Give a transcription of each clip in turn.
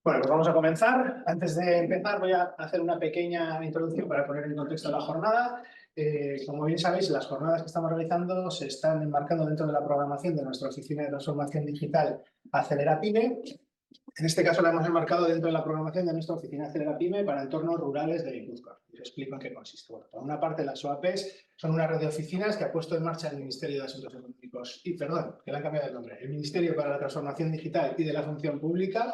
Bueno, pues vamos a comenzar. Antes de empezar voy a hacer una pequeña introducción para poner en contexto la jornada. Como bien sabéis, las jornadas que estamos realizando se están enmarcando dentro de la programación de nuestra Oficina de Transformación Digital Acelera Pyme. En este caso la hemos enmarcado dentro de la programación de nuestra Oficina Acelera Pyme para entornos rurales de Guipúzcoa. Y os explico en qué consiste. Bueno, por una parte, las OAPs son una red de oficinas que ha puesto en marcha el Ministerio de Asuntos Económicos que le han cambiado el nombre, el Ministerio para la Transformación Digital y de la Función Pública.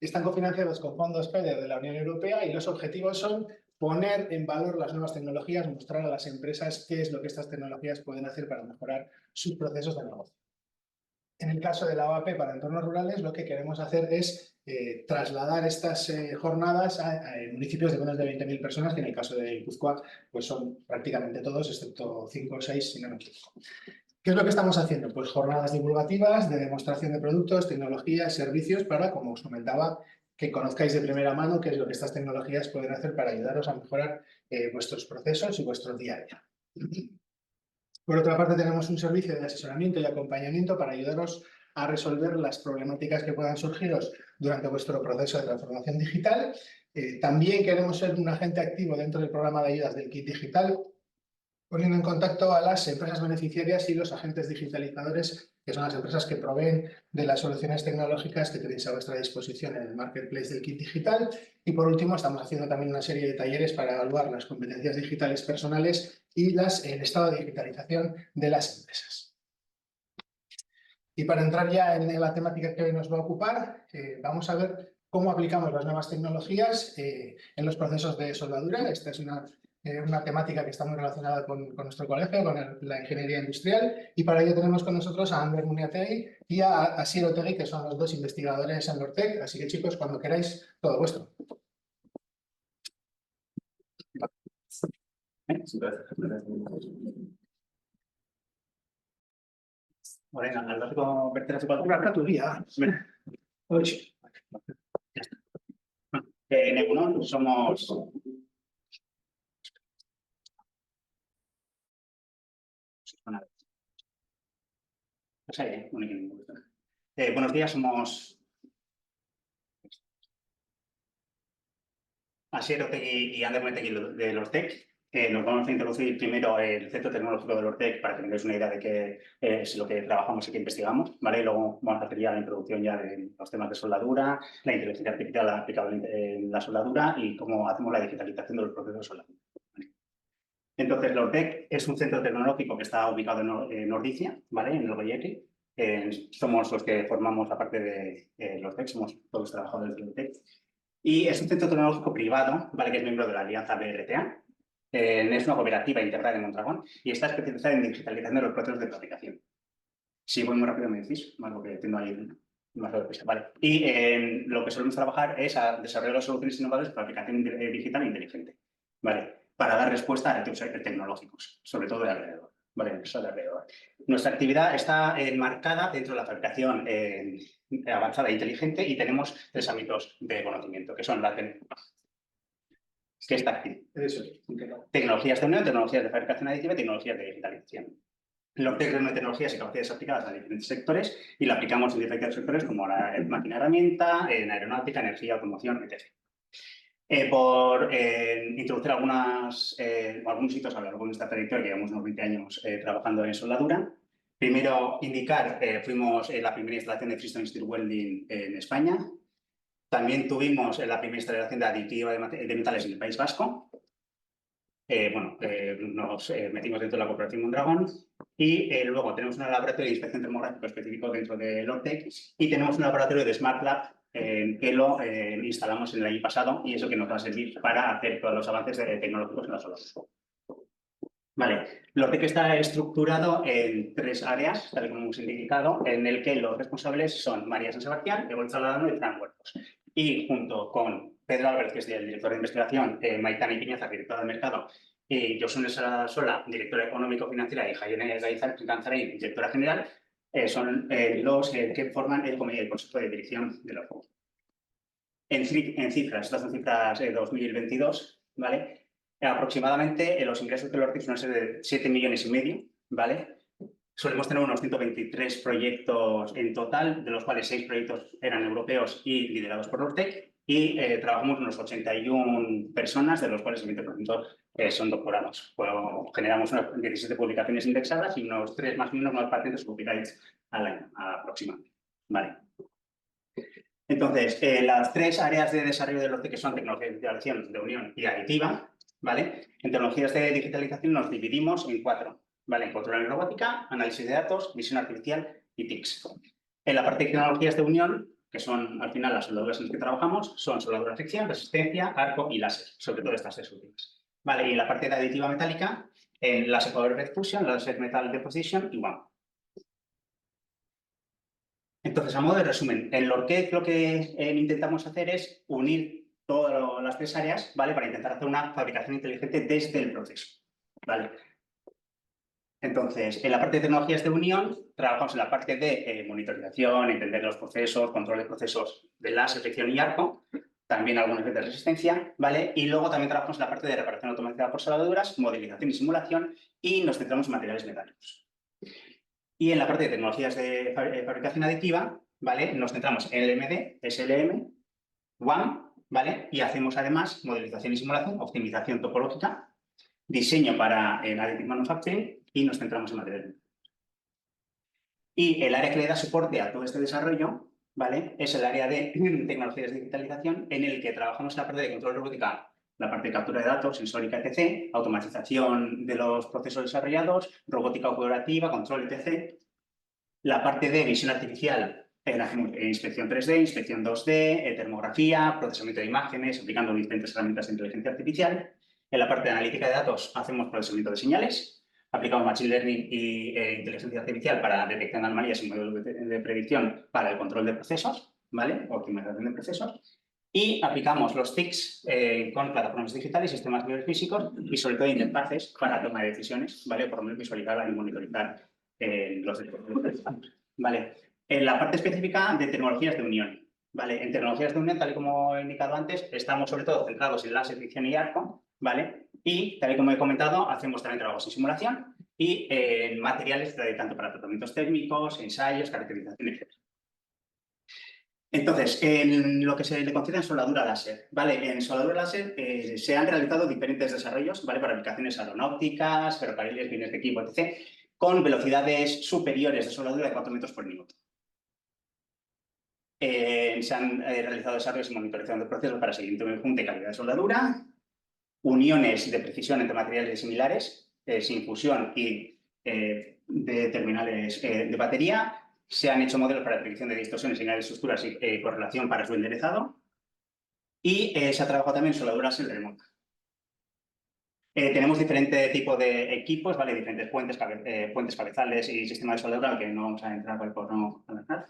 Están cofinanciados con fondos FEDER de la Unión Europea y los objetivos son poner en valor las nuevas tecnologías, mostrar a las empresas qué es lo que estas tecnologías pueden hacer para mejorar sus procesos de negocio. En el caso de la OAP para entornos rurales, lo que queremos hacer es trasladar estas jornadas a municipios de menos de 20.000 personas, que en el caso de Guipúzcoa pues son prácticamente todos, excepto 5 o 6, si no me equivoco. ¿Qué es lo que estamos haciendo? Pues jornadas divulgativas de demostración de productos, tecnologías, servicios para, como os comentaba, que conozcáis de primera mano qué es lo que estas tecnologías pueden hacer para ayudaros a mejorar vuestros procesos y vuestro día a día. Por otra parte, tenemos un servicio de asesoramiento y acompañamiento para ayudaros a resolver las problemáticas que puedan surgiros durante vuestro proceso de transformación digital. También queremos ser un agente activo dentro del programa de ayudas del Kit Digital, poniendo en contacto a las empresas beneficiarias y los agentes digitalizadores, que son las empresas que proveen de las soluciones tecnológicas que tenéis a vuestra disposición en el marketplace del Kit Digital. Y por último, estamos haciendo también una serie de talleres para evaluar las competencias digitales personales y el estado de digitalización de las empresas. Y para entrar ya en la temática que hoy nos va a ocupar, vamos a ver cómo aplicamos las nuevas tecnologías en los procesos de soldadura. Esta es una temática que está muy relacionada con nuestro colegio, con la ingeniería industrial, y para ello tenemos con nosotros a Ander Muniategui y a Asier Otegui, que son los dos investigadores en Lortec. Así que, chicos, cuando queráis, todo vuestro. Morena, Alberto Verteras y Marca tu guía. En Egunon somos... buenos días, somos Asier Otegui y Ander Muniategui de Lortec. Nos vamos a introducir primero el Centro Tecnológico de Lortec para que tengáis una idea de qué es lo que trabajamos y qué investigamos, ¿vale? Y luego vamos a hacer ya la introducción ya de los temas de soldadura, la inteligencia artificial aplicable en la soldadura y cómo hacemos la digitalización de los procesos de soldadura. ¿Vale? Entonces, Lortec es un centro tecnológico que está ubicado en Ordizia, ¿vale? En el Goyeti. Somos los que formamos la parte de Lortec, somos todos los trabajadores de Lortec. Y es un centro tecnológico privado, ¿vale? Que es miembro de la Alianza BRTA. Es una cooperativa integrada en Mondragón y está especializada en digitalización de los procesos de fabricación. Si voy muy rápido me decís, más lo que tengo ahí más de prisa. Vale. Y lo que solemos trabajar es a desarrollar soluciones innovadoras de fabricación digital inteligente, ¿vale? Para dar respuesta a retos tecnológicos, sobre todo de alrededor. ¿Vale? Eso de alrededor. Nuestra actividad está enmarcada dentro de la fabricación avanzada e inteligente y tenemos 3 ámbitos de conocimiento, que son la tecnologías de unión, tecnologías de fabricación aditiva y tecnologías de digitalización. Lortec reúne tecnologías y capacidades aplicadas a diferentes sectores y la aplicamos en diferentes sectores como la máquina herramienta, en aeronáutica, energía, automoción, etc. Por introducir algunos hitos a lo largo de nuestra trayectoria, que llevamos unos 20 años trabajando en soldadura. Primero, indicar, fuimos la primera instalación de Freestone Steel Welding en España. También tuvimos la primera instalación de aditiva de metales en el País Vasco. Nos metimos dentro de la Corporación Mondragón y luego tenemos un laboratorio de inspección termográfica específico dentro de Lortec y tenemos un laboratorio de Smart Lab que lo instalamos el año pasado y eso que nos va a servir para hacer todos los avances tecnológicos en la soldadura. Vale, Lortec está estructurado en 3 áreas, tal y como hemos indicado, en el que los responsables son María San Sebastián, Egoitz Saladano y Fran Huertos. Y junto con Pedro Álvarez, que es el director de investigación, Maitana Ipiñazar, directora de mercado, y Josune Sola, directora económico-financiera, y Jaime Ganzarein, directora general, son los que forman el consejo de dirección de Lortec. En cifras, estas son cifras de 2022, ¿vale? Aproximadamente los ingresos de Lortec son de 7,5 millones, ¿vale? solemos tener unos 123 proyectos en total, de los cuales 6 proyectos eran europeos y liderados por Ortec, y trabajamos unos 81 personas, de los cuales el 20% son doctorados. Generamos unas 17 publicaciones indexadas y unos 3 más o menos más patentes copyrights al año aproximadamente. Vale. Entonces, las 3 áreas de desarrollo del Ortec, que son tecnología de digitalización, de unión y aditiva, ¿vale? En tecnologías de digitalización nos dividimos en 4, ¿vale? En control y robótica, análisis de datos, visión artificial y TICs. En la parte de tecnologías de unión, que son al final las soldaduras en las que trabajamos, son soldadura fricción, resistencia, arco y láser, sobre todo estas 3 últimas. ¿Vale? Y en la parte de aditiva metálica, en láser power bed fusion, láser metal deposition y WAM. Entonces, a modo de resumen, en Lorquet lo que intentamos hacer es unir todas las 3 áreas, ¿vale? Para intentar hacer una fabricación inteligente desde el proceso, ¿vale? Entonces, en la parte de tecnologías de unión, trabajamos en la parte de monitorización, entender los procesos, control de procesos de láser, fricción y arco, también algunos de resistencia, ¿vale? Y luego también trabajamos en la parte de reparación automatizada por soldaduras, modelización y simulación, y nos centramos en materiales metálicos. Y en la parte de tecnologías de fabricación aditiva, ¿vale? Nos centramos en LMD, SLM, WAM, ¿vale? Y hacemos además modelización y simulación, optimización topológica, diseño para additive manufacturing y nos centramos en materiales. Y el área que le da soporte a todo este desarrollo, ¿vale? Es el área de tecnologías de digitalización, en el que trabajamos en la parte de control robótica, la parte de captura de datos, sensórica, etc., automatización de los procesos desarrollados, robótica operativa, control, etc. La parte de visión artificial, hacemos inspección 3D, inspección 2D, termografía, procesamiento de imágenes, aplicando diferentes herramientas de inteligencia artificial. En la parte de analítica de datos hacemos procesamiento de señales, aplicamos Machine Learning y inteligencia artificial para detección de anomalías y modelos de predicción para el control de procesos, ¿vale? Optimización de procesos. Y aplicamos los TICs con plataformas digitales, sistemas biofísicos y sobre todo interfaces para toma de decisiones, ¿vale? Por lo menos visualizar y monitorizar los dispositivos. ¿Vale? En la parte específica de tecnologías de unión, ¿vale? En tecnologías de unión, tal y como he indicado antes, estamos sobre todo centrados en láser, fricción y arco, ¿vale? Y, tal y como he comentado, hacemos también trabajos en simulación y en materiales tanto para tratamientos térmicos, ensayos, caracterización, etc. Entonces, en lo que se le considera en soldadura láser, ¿vale? En soldadura láser se han realizado diferentes desarrollos, ¿vale? Para aplicaciones aeronáuticas, ferrocarriles, bienes de equipo, etc., con velocidades superiores de soldadura de 4 metros por minuto. Se han realizado desarrollos y monitorización de procesos para seguimiento de junta y calidad de soldadura, uniones de precisión entre materiales similares, sin fusión y de terminales de batería. Se han hecho modelos para predicción de distorsiones, señales de estructuras y correlación para su enderezado. Y se ha trabajado también en soldadura láser remota. Tenemos diferentes tipos de equipos, ¿vale? Diferentes puentes cabezales y sistemas de soldadura, que no vamos a entrar por no avanzar.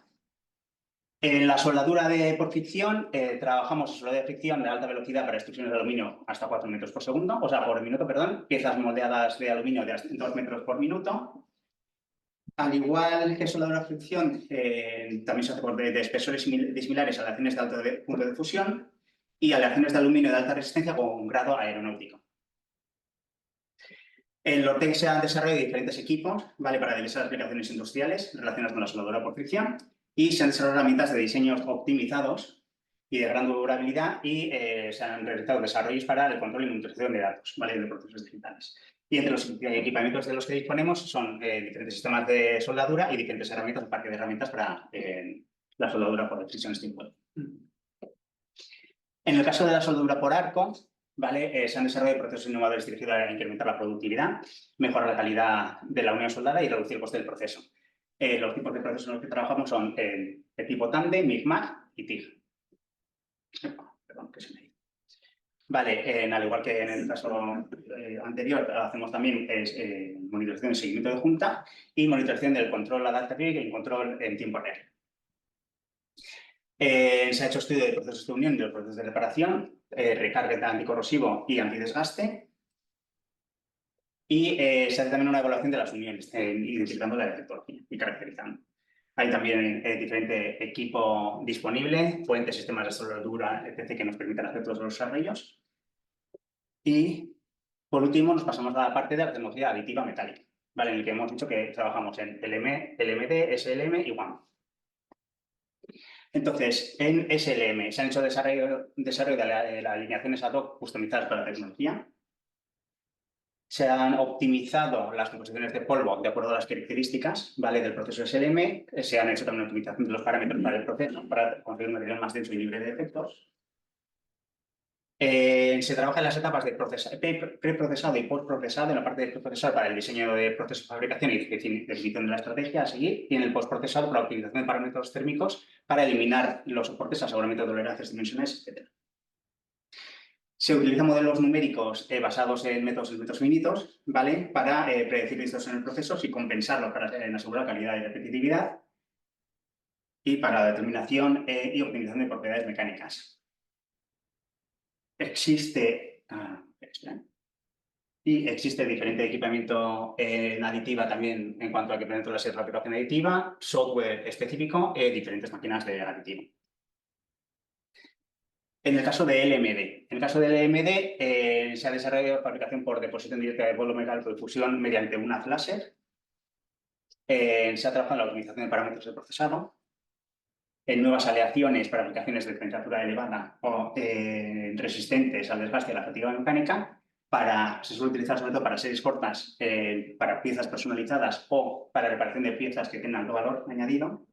En la soldadura por fricción, trabajamos en soldadura de fricción de alta velocidad para extrusiones de aluminio hasta 4 metros por segundo, o sea, por minuto, perdón, piezas moldeadas de aluminio de 2 metros por minuto. Al igual que soldadura fricción, también se hace de espesores disimilares a aleaciones de alto punto de fusión y aleaciones de aluminio de alta resistencia con grado aeronáutico. En Lortec se han desarrollado diferentes equipos, ¿vale? Para diversas aplicaciones industriales relacionadas con la soldadura por fricción y se han desarrollado herramientas de diseños optimizados y de gran durabilidad y se han realizado desarrollos para el control y monitorización de datos, ¿vale? De procesos digitales. Y entre los equipamientos de los que disponemos son diferentes sistemas de soldadura y diferentes herramientas, un parque de herramientas para la soldadura por fricción steam-weld. En el caso de la soldadura por arco, ¿vale? Se han desarrollado procesos innovadores dirigidos a incrementar la productividad, mejorar la calidad de la unión soldada y reducir el coste del proceso. Los tipos de procesos en los que trabajamos son de tipo TANDE, MIG-MAG y TIG. Perdón, que se me ha ido. Vale, al igual que en el caso anterior, hacemos también monitorización y seguimiento de junta y monitorización del control adaptativo y el control en tiempo real. Se ha hecho estudio de procesos de unión y de los procesos de reparación, recarga anticorrosivo y antidesgaste. Y se hace también una evaluación de las uniones, identificando la defectología y caracterizando. Hay también diferente equipo disponible, fuentes, sistemas de soldadura, etc., que nos permiten hacer todos los desarrollos. Y, por último, nos pasamos a la parte de la tecnología aditiva metálica. ¿vale? En el que hemos dicho que trabajamos en LMD, SLM y WAM. Entonces, en SLM se han hecho desarrollo de las alineaciones ad hoc customizadas para la tecnología. Se han optimizado las composiciones de polvo de acuerdo a las características, ¿vale?, del proceso SLM. Se han hecho también optimización de los parámetros para el proceso para conseguir un material más denso y libre de defectos. Se trabaja en las etapas de preprocesado y postprocesado, en la parte de preprocesado para el diseño de procesos de fabricación y definición de la estrategia a seguir, y en el postprocesado para la optimización de parámetros térmicos para eliminar los soportes, aseguramiento de tolerancias, dimensiones, etc. Se utilizan modelos numéricos basados en métodos finitos, ¿vale?, para predecir distorsión en el proceso y compensarlo para asegurar calidad y repetitividad, y para la determinación y optimización de propiedades mecánicas. Existe diferente equipamiento en aditiva también en cuanto a equipamiento de la fabricación aditiva, software específico, diferentes máquinas de aditivo. En el caso de LMD, se ha desarrollado fabricación por deposición directa de bolo mecánico de fusión mediante una haz láser. Se ha trabajado en la optimización de parámetros de procesado, en nuevas aleaciones para aplicaciones de temperatura elevada o resistentes al desgaste y a la fatiga mecánica. Se suele utilizar sobre todo para series cortas, para piezas personalizadas o para reparación de piezas que tengan alto valor añadido.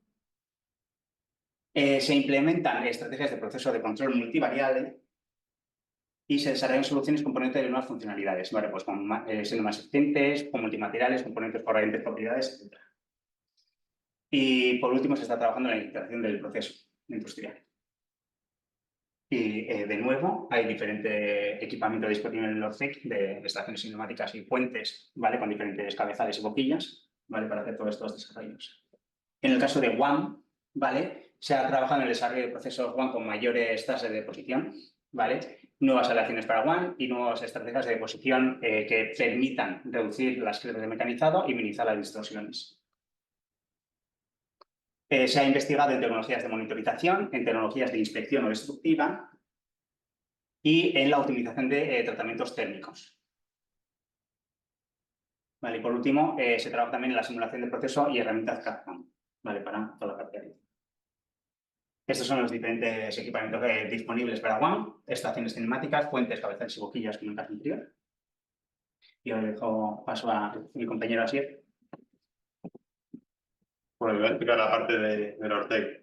Se implementan estrategias de proceso de control multivariable y se desarrollan soluciones componentes de nuevas funcionalidades, ¿vale?, pues siendo más eficientes, con multimateriales, componentes por variantes propiedades, etc. Y por último, se está trabajando en la integración del proceso industrial. Y de nuevo, hay diferente equipamiento disponible en el ORCEC de estaciones cinemáticas y puentes, ¿vale?, con diferentes cabezales y boquillas, ¿vale?, para hacer todos estos desarrollos. En el caso de WAM, ¿vale?, se ha trabajado en el desarrollo de procesos WAM con mayores tasas de deposición, ¿vale?, nuevas aleaciones para WAM y nuevas estrategias de deposición que permitan reducir las crisis de mecanizado y minimizar las distorsiones. Se ha investigado en tecnologías de monitorización, en tecnologías de inspección o destructiva y en la optimización de tratamientos térmicos. Vale, y por último, se trabaja también en la simulación de proceso y herramientas CAD/CAM, ¿vale?, para toda la parte. Estos son los diferentes equipamientos disponibles para WAM: estaciones cinemáticas, puentes, cabezales y boquillas, como en el caso anterior. Y ahora dejo paso a mi compañero Asier. Bueno, voy a explicar la parte del ORTEC,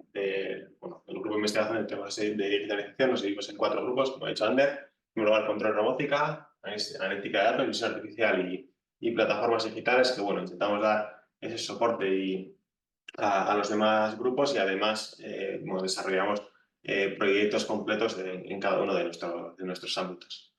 bueno, el grupo de investigación en temas de digitalización. Nos dividimos en 4 grupos, como ha dicho Ander. En primer lugar, control robótica, analítica de datos, visión artificial y plataformas digitales, que bueno, intentamos dar ese soporte a los demás grupos, y además bueno, desarrollamos proyectos completos en cada uno de nuestros ámbitos.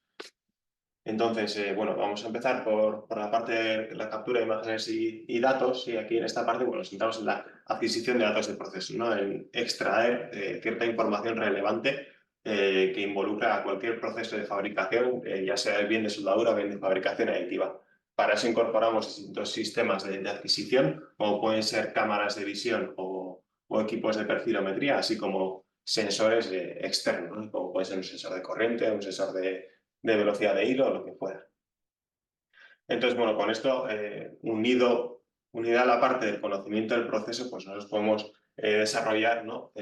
Entonces, bueno, vamos a empezar por la parte de la captura de imágenes y datos, y aquí en esta parte, bueno, nos centramos en la adquisición de datos de proceso, ¿no?, en extraer cierta información relevante que involucra a cualquier proceso de fabricación, ya sea bien de soldadura o bien de fabricación aditiva. Para eso incorporamos distintos sistemas de adquisición, como pueden ser cámaras de visión o equipos de perfilometría, así como sensores externos, ¿no?, como puede ser un sensor de corriente, un sensor de velocidad de hilo o lo que fuera. Entonces, bueno, con esto, unida a la parte del conocimiento del proceso, pues nosotros podemos desarrollar, ¿no?,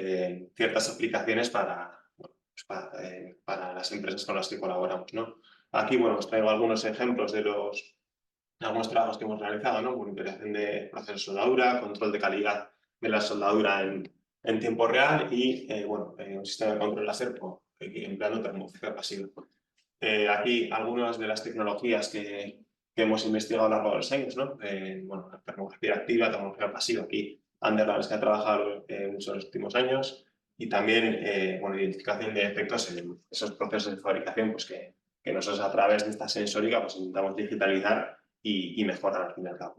ciertas aplicaciones para las empresas con las que colaboramos, ¿no? Aquí, bueno, os traigo algunos ejemplos de algunos trabajos que hemos realizado, ¿no?, monitorización de procesos de soldadura, control de calidad de la soldadura en tiempo real y, bueno, un sistema de control láser empleando termofísica pasiva. Aquí algunas de las tecnologías que hemos investigado a lo largo de los años, ¿no? Bueno, la termografía activa, termografía pasiva. Aquí Ander, la que ha trabajado mucho en los últimos años, y también bueno, identificación de efectos en esos procesos de fabricación, pues que nosotros a través de esta sensórica pues intentamos digitalizar y mejorar al fin y al cabo.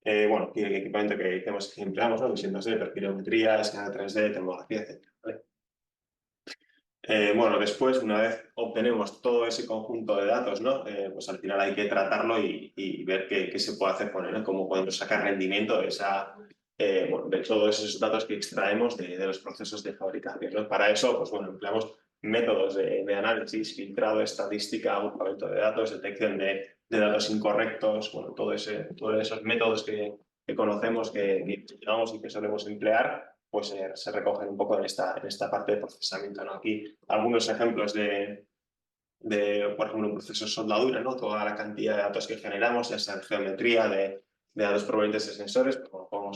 Bueno, aquí el equipamiento que empleamos, ¿no?, visión 2D, perfilometría, escáner 3D, termografía, etc. ¿Vale? Bueno, después, una vez obtenemos todo ese conjunto de datos, ¿no?, pues al final hay que tratarlo y ver qué se puede hacer con él, ¿no?, cómo podemos sacar rendimiento bueno, de todos esos datos que extraemos de los procesos de fabricación, ¿no? Para eso, pues bueno, empleamos métodos de análisis, filtrado, estadística, agrupamiento de datos, detección de datos incorrectos, bueno, todos esos métodos que conocemos, que investigamos y que solemos emplear, pues se recogen un poco en esta parte de procesamiento, ¿no? Aquí algunos ejemplos de, por ejemplo, un proceso de soldadura, ¿no? Toda la cantidad de datos que generamos, ya sea de geometría, de datos provenientes de sensores, pues, como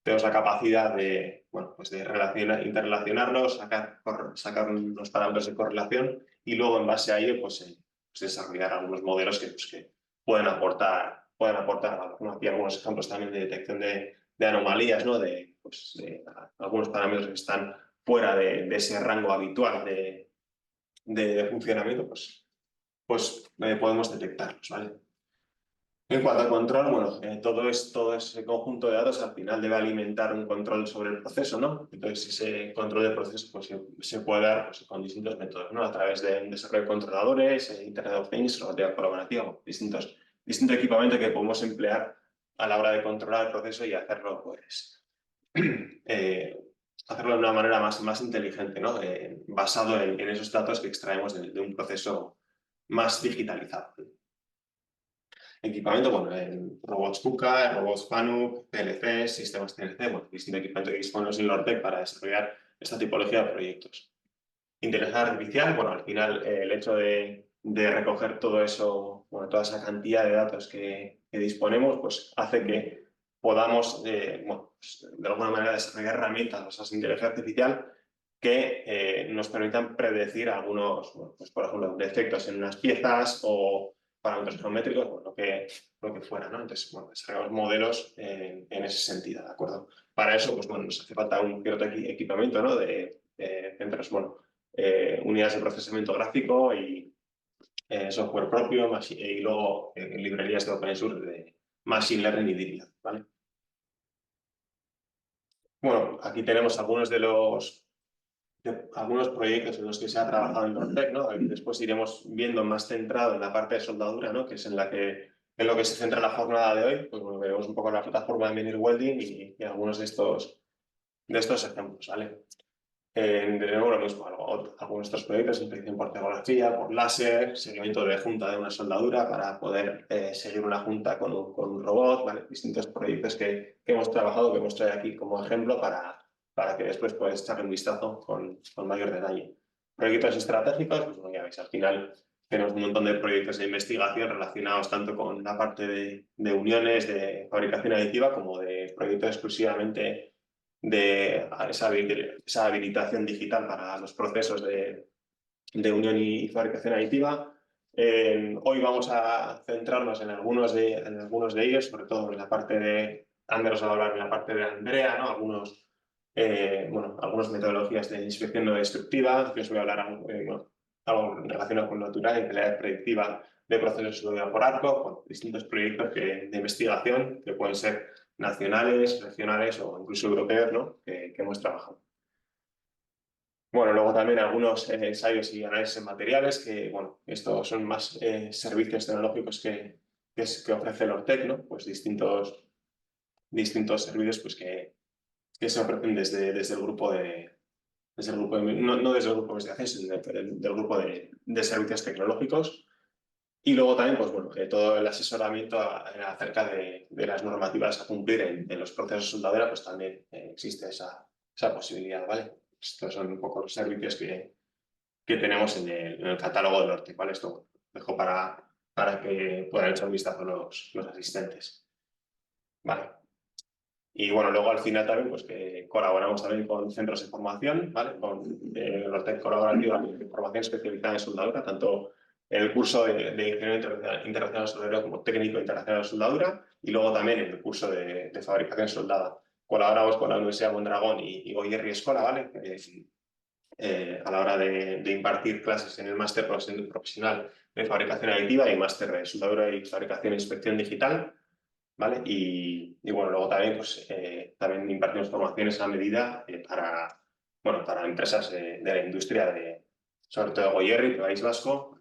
tenemos la capacidad de, bueno, pues de interrelacionarlos, sacar unos parámetros de correlación y luego en base a ello pues desarrollar algunos modelos que pueden aportar valor, ¿no? Aquí algunos ejemplos también de detección de anomalías, ¿no? De algunos parámetros que están fuera de ese rango habitual de funcionamiento, pues podemos detectarlos, ¿vale? En cuanto al control, bueno, todo ese conjunto de datos al final debe alimentar un control sobre el proceso, ¿no? Entonces, ese control del proceso pues, se puede dar pues, con distintos métodos, ¿no? A través de un desarrollo de controladores, Internet of Things, robótica colaborativa, distintos equipamientos que podemos emplear a la hora de controlar el proceso y hacerlo, pues, hacerlo de una manera más inteligente, ¿no? Basado en esos datos que extraemos de un proceso más digitalizado. Equipamiento, bueno, en robots KUKA, robots FANUC, PLCs, sistemas CNC, bueno, distinto equipamiento que disponemos en el Ortec para desarrollar esta tipología de proyectos. Inteligencia artificial, bueno, al final el hecho de recoger todo eso, bueno, toda esa cantidad de datos que disponemos, pues hace que podamos, bueno, pues, de alguna manera desarrollar herramientas basadas en inteligencia artificial que nos permitan predecir algunos, bueno, pues, por ejemplo, defectos en unas piezas o parámetros geométricos, bueno, lo que fuera, ¿no? Entonces, bueno, desarrollamos modelos en ese sentido, ¿de acuerdo? Para eso, pues bueno, nos hace falta un cierto equipamiento, ¿no? De centros, bueno, unidades de procesamiento gráfico y software propio y luego librerías de open source de Machine Learning y Deep Learning, ¿vale? Bueno, aquí tenemos algunos algunos proyectos en los que se ha trabajado en Ortec, ¿no? Después iremos viendo más centrado en la parte de soldadura, ¿no? Que es en lo que se centra la jornada de hoy. Pues bueno, veremos un poco la plataforma de Menir Welding y algunos de estos ejemplos, ¿vale? Tenemos lo mismo, algunos de estos proyectos, inspección por tomografía, por láser, seguimiento de junta de una soldadura para poder seguir una junta con un robot, ¿vale? Distintos proyectos que hemos trabajado, que hemos traído aquí como ejemplo para que después puedas echarle un vistazo con mayor detalle. Proyectos estratégicos, pues bueno, ya veis, al final tenemos un montón de proyectos de investigación relacionados tanto con la parte de uniones, de fabricación aditiva, como de proyectos exclusivamente de esa habilitación digital para los procesos de unión y fabricación aditiva. Hoy vamos a centrarnos en algunos de ellos, sobre todo en la parte de Ander os va a hablar en la parte de Andrea, ¿no? Algunas metodologías de inspección no destructiva, que os voy a hablar algo relacionado con natural y calidad predictiva de procesos de por arco, con distintos proyectos de investigación que pueden ser nacionales, regionales o incluso europeos, ¿no? que hemos trabajado. Bueno, luego también algunos ensayos y análisis en materiales, que bueno, estos son más servicios tecnológicos que ofrece el Ortec, ¿no? Pues distintos servicios pues, que se ofrecen desde el grupo no desde el grupo de investigación, sino del grupo de servicios tecnológicos. Y luego también, pues bueno, todo el asesoramiento acerca de las normativas a cumplir en los procesos de soldadura, pues también existe esa posibilidad, ¿vale? Estos son un poco los servicios que tenemos en el catálogo del Ortec, ¿vale? Esto dejo para que puedan echar un vistazo los asistentes, ¿vale? Y bueno, luego al final también, pues que colaboramos también con centros de formación, ¿vale? Con el Ortec colaborativa de formación especializada en soldadura, tanto el curso de Ingeniería Internacional de Soldadura como Técnico Internacional de Soldadura, y luego también el curso de fabricación soldada. Colaboramos con la Universidad de Mondragón y Goierri Escola, ¿vale? A la hora de impartir clases en el máster profesional de fabricación aditiva y máster de soldadura y fabricación e inspección digital, ¿vale? Y bueno, luego también, pues, también impartimos formaciones a medida para empresas de la industria, sobre todo de Goierri, de País Vasco,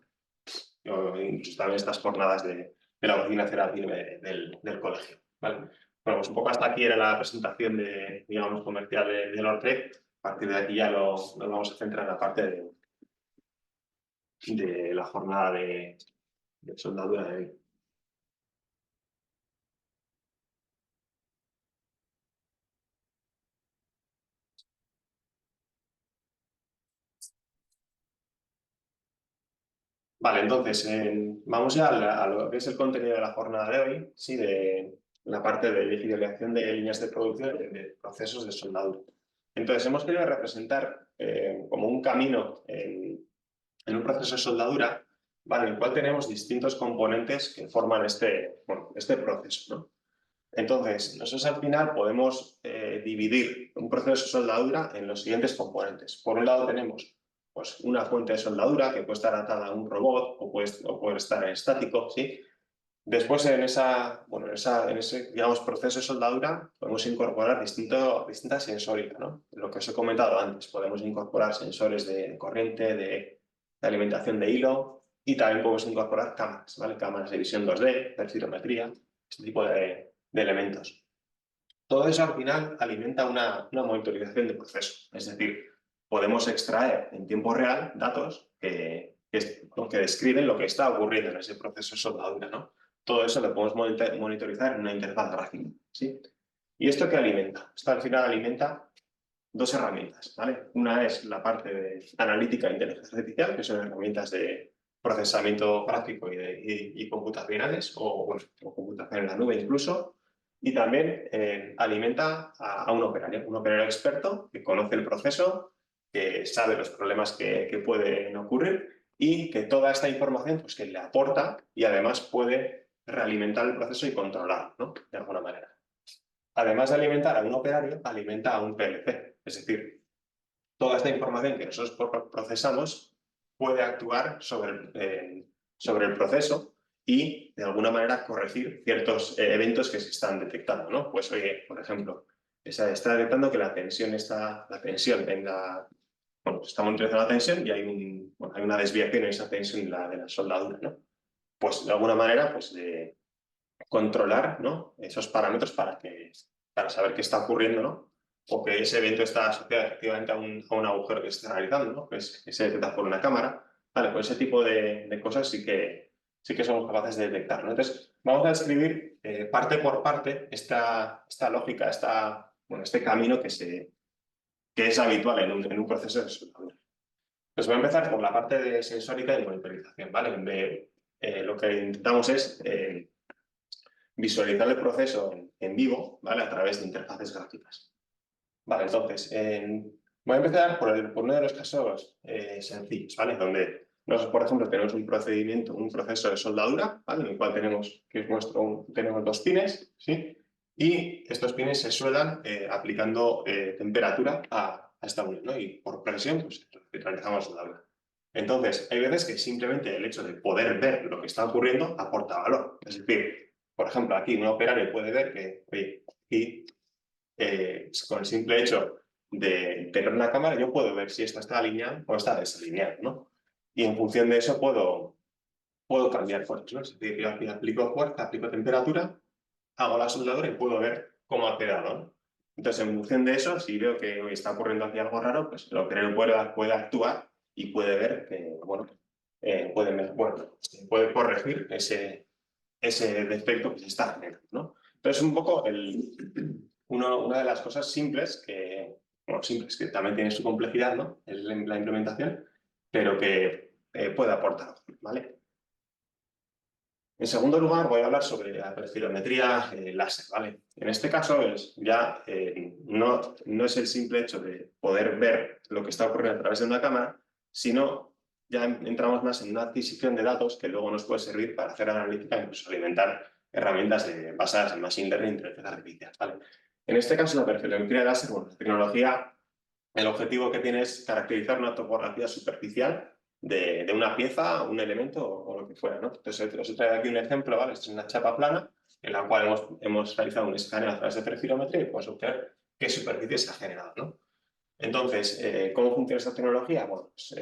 o incluso también estas jornadas de la Oficina Nacional del colegio, ¿vale? Bueno, pues un poco hasta aquí era la presentación digamos, comercial del Ortec. A partir de aquí ya nos vamos a centrar en la parte de la jornada de soldadura de hoy. Vale, entonces vamos ya a lo que es el contenido de la jornada de hoy, ¿sí? De la parte de digitalización de líneas de producción y de procesos de soldadura. Entonces, hemos querido representar como un camino en un proceso de soldadura, ¿vale? En el cual tenemos distintos componentes que forman este proceso, ¿no? Entonces, nosotros al final podemos dividir un proceso de soldadura en los siguientes componentes. Por un lado tenemos pues, una fuente de soldadura que puede estar atada a un robot o puede estar en estático, ¿sí? Después en ese digamos, proceso de soldadura podemos incorporar distinta sensórica, ¿no? Lo que os he comentado antes, podemos incorporar sensores de corriente, de alimentación de hilo y también podemos incorporar cámaras, ¿vale? Cámaras de visión 2D, perfilometría, este tipo de elementos. Todo eso al final alimenta una monitorización de proceso, es decir, podemos extraer en tiempo real datos que describen lo que está ocurriendo en ese proceso de soldadura, ¿no? Todo eso lo podemos monitorizar en una interfaz gráfica, ¿sí? ¿Y esto qué alimenta? Esto al final alimenta dos herramientas, ¿vale? Una es la parte de analítica e inteligencia artificial, que son herramientas de procesamiento gráfico y computacionales, o computación en la nube incluso, y también alimenta a un operario experto que conoce el proceso, que sabe los problemas que pueden ocurrir y que toda esta información pues, que le aporta y además puede realimentar el proceso y controlarlo, ¿no? De alguna manera. Además de alimentar a un operario, alimenta a un PLC. Es decir, toda esta información que nosotros procesamos puede actuar sobre el proceso y, de alguna manera, corregir ciertos eventos que se están detectando, ¿no? Pues, oye, por ejemplo, se está detectando que la tensión tenga... Bueno, se está monitorizando la tensión y hay una desviación en esa tensión de la soldadura, ¿no? Pues, de alguna manera, pues, de controlar, ¿no? Esos parámetros para saber qué está ocurriendo, ¿no? O que ese evento está asociado efectivamente a un agujero que se está realizando, ¿no? Que se detecta por una cámara. Vale, pues ese tipo de cosas sí que somos capaces de detectar, ¿no? Entonces, vamos a describir parte por parte esta lógica, este camino que es habitual en un proceso de soldadura. Pues voy a empezar por la parte de sensórica y monitorización, ¿vale? Donde lo que intentamos es visualizar el proceso en vivo, ¿vale? A través de interfaces gráficas. Vale, entonces, voy a empezar por uno de los casos sencillos, ¿vale? Donde nosotros, por ejemplo, tenemos un proceso de soldadura, ¿vale? En el cual tenemos dos pines, ¿sí? Y estos pines se sueldan aplicando temperatura a esta unión, ¿no? Y por presión, pues, realizamos soldadura. Entonces, hay veces que simplemente el hecho de poder ver lo que está ocurriendo aporta valor. Es decir, por ejemplo, aquí un operario puede ver que, oye, aquí con el simple hecho de tener una cámara, yo puedo ver si esta está alineada o está desalineada, ¿no? Y en función de eso puedo cambiar fuerzas, ¿no? Es decir, yo aquí aplico fuerza, aplico temperatura, hago la soldadura y puedo ver cómo ha quedado, ¿no? Entonces, en función de eso, si veo que hoy está ocurriendo aquí algo raro, pues el operario puede actuar y puede ver que, bueno, puede corregir ese defecto que se está generando, ¿no? Entonces, un poco una de las cosas simples que también tiene su complejidad, ¿no? Es la implementación, pero que puede aportar, ¿vale? En segundo lugar, voy a hablar sobre la perfilometría láser, ¿vale? En este caso, no es el simple hecho de poder ver lo que está ocurriendo a través de una cámara, sino ya entramos más en una adquisición de datos que luego nos puede servir para hacer analítica e incluso alimentar herramientas basadas en machine learning e inteligencia artificial, ¿vale? En este caso, la perfilometría láser, bueno, la tecnología, el objetivo que tiene es caracterizar una topografía superficial de una pieza, un elemento o lo que fuera, ¿no? Entonces, os he traído aquí un ejemplo, ¿vale? Esto es una chapa plana en la cual hemos realizado un escaneo a través de perfilometría y podemos obtener qué superficie se ha generado, ¿no? Entonces, ¿cómo funciona esta tecnología? Bueno, pues,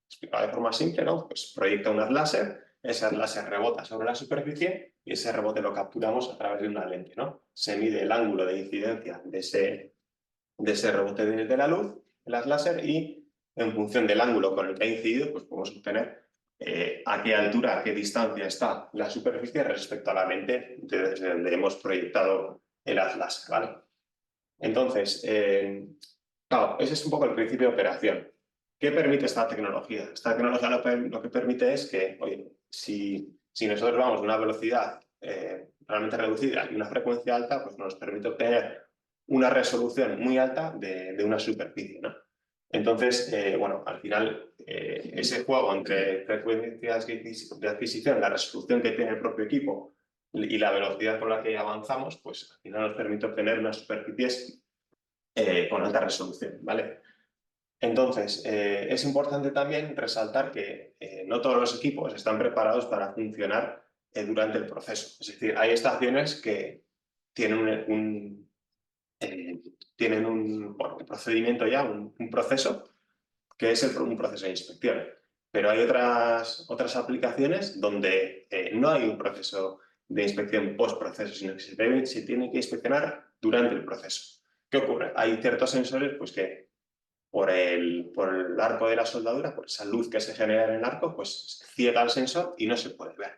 explicado de forma simple, ¿no? Pues proyecta un haz láser, ese haz láser rebota sobre la superficie y ese rebote lo capturamos a través de una lente, ¿no? Se mide el ángulo de incidencia de ese rebote de la luz, el haz láser, y en función del ángulo con el que ha incidido, pues podemos obtener a qué altura, a qué distancia está la superficie respecto a la lente desde donde hemos proyectado el haz láser, ¿vale? Entonces, claro, ese es un poco el principio de operación. ¿Qué permite esta tecnología? Esta tecnología lo que permite es que, oye, si nosotros vamos a una velocidad realmente reducida y una frecuencia alta, pues nos permite obtener una resolución muy alta de una superficie, ¿no? Entonces, bueno, al final, ese juego entre frecuencias de adquisición, la resolución que tiene el propio equipo y la velocidad con la que avanzamos, pues al final nos permite obtener unas superficies con alta resolución, ¿vale? Entonces, es importante también resaltar que no todos los equipos están preparados para funcionar durante el proceso. Es decir, hay estaciones que tienen un procedimiento ya, un proceso, que es un proceso de inspección. Pero hay otras aplicaciones donde no hay un proceso de inspección post-proceso, sino que se tiene que inspeccionar durante el proceso. ¿Qué ocurre? Hay ciertos sensores pues, que por el arco de la soldadura, por esa luz que se genera en el arco, pues ciega el sensor y no se puede ver.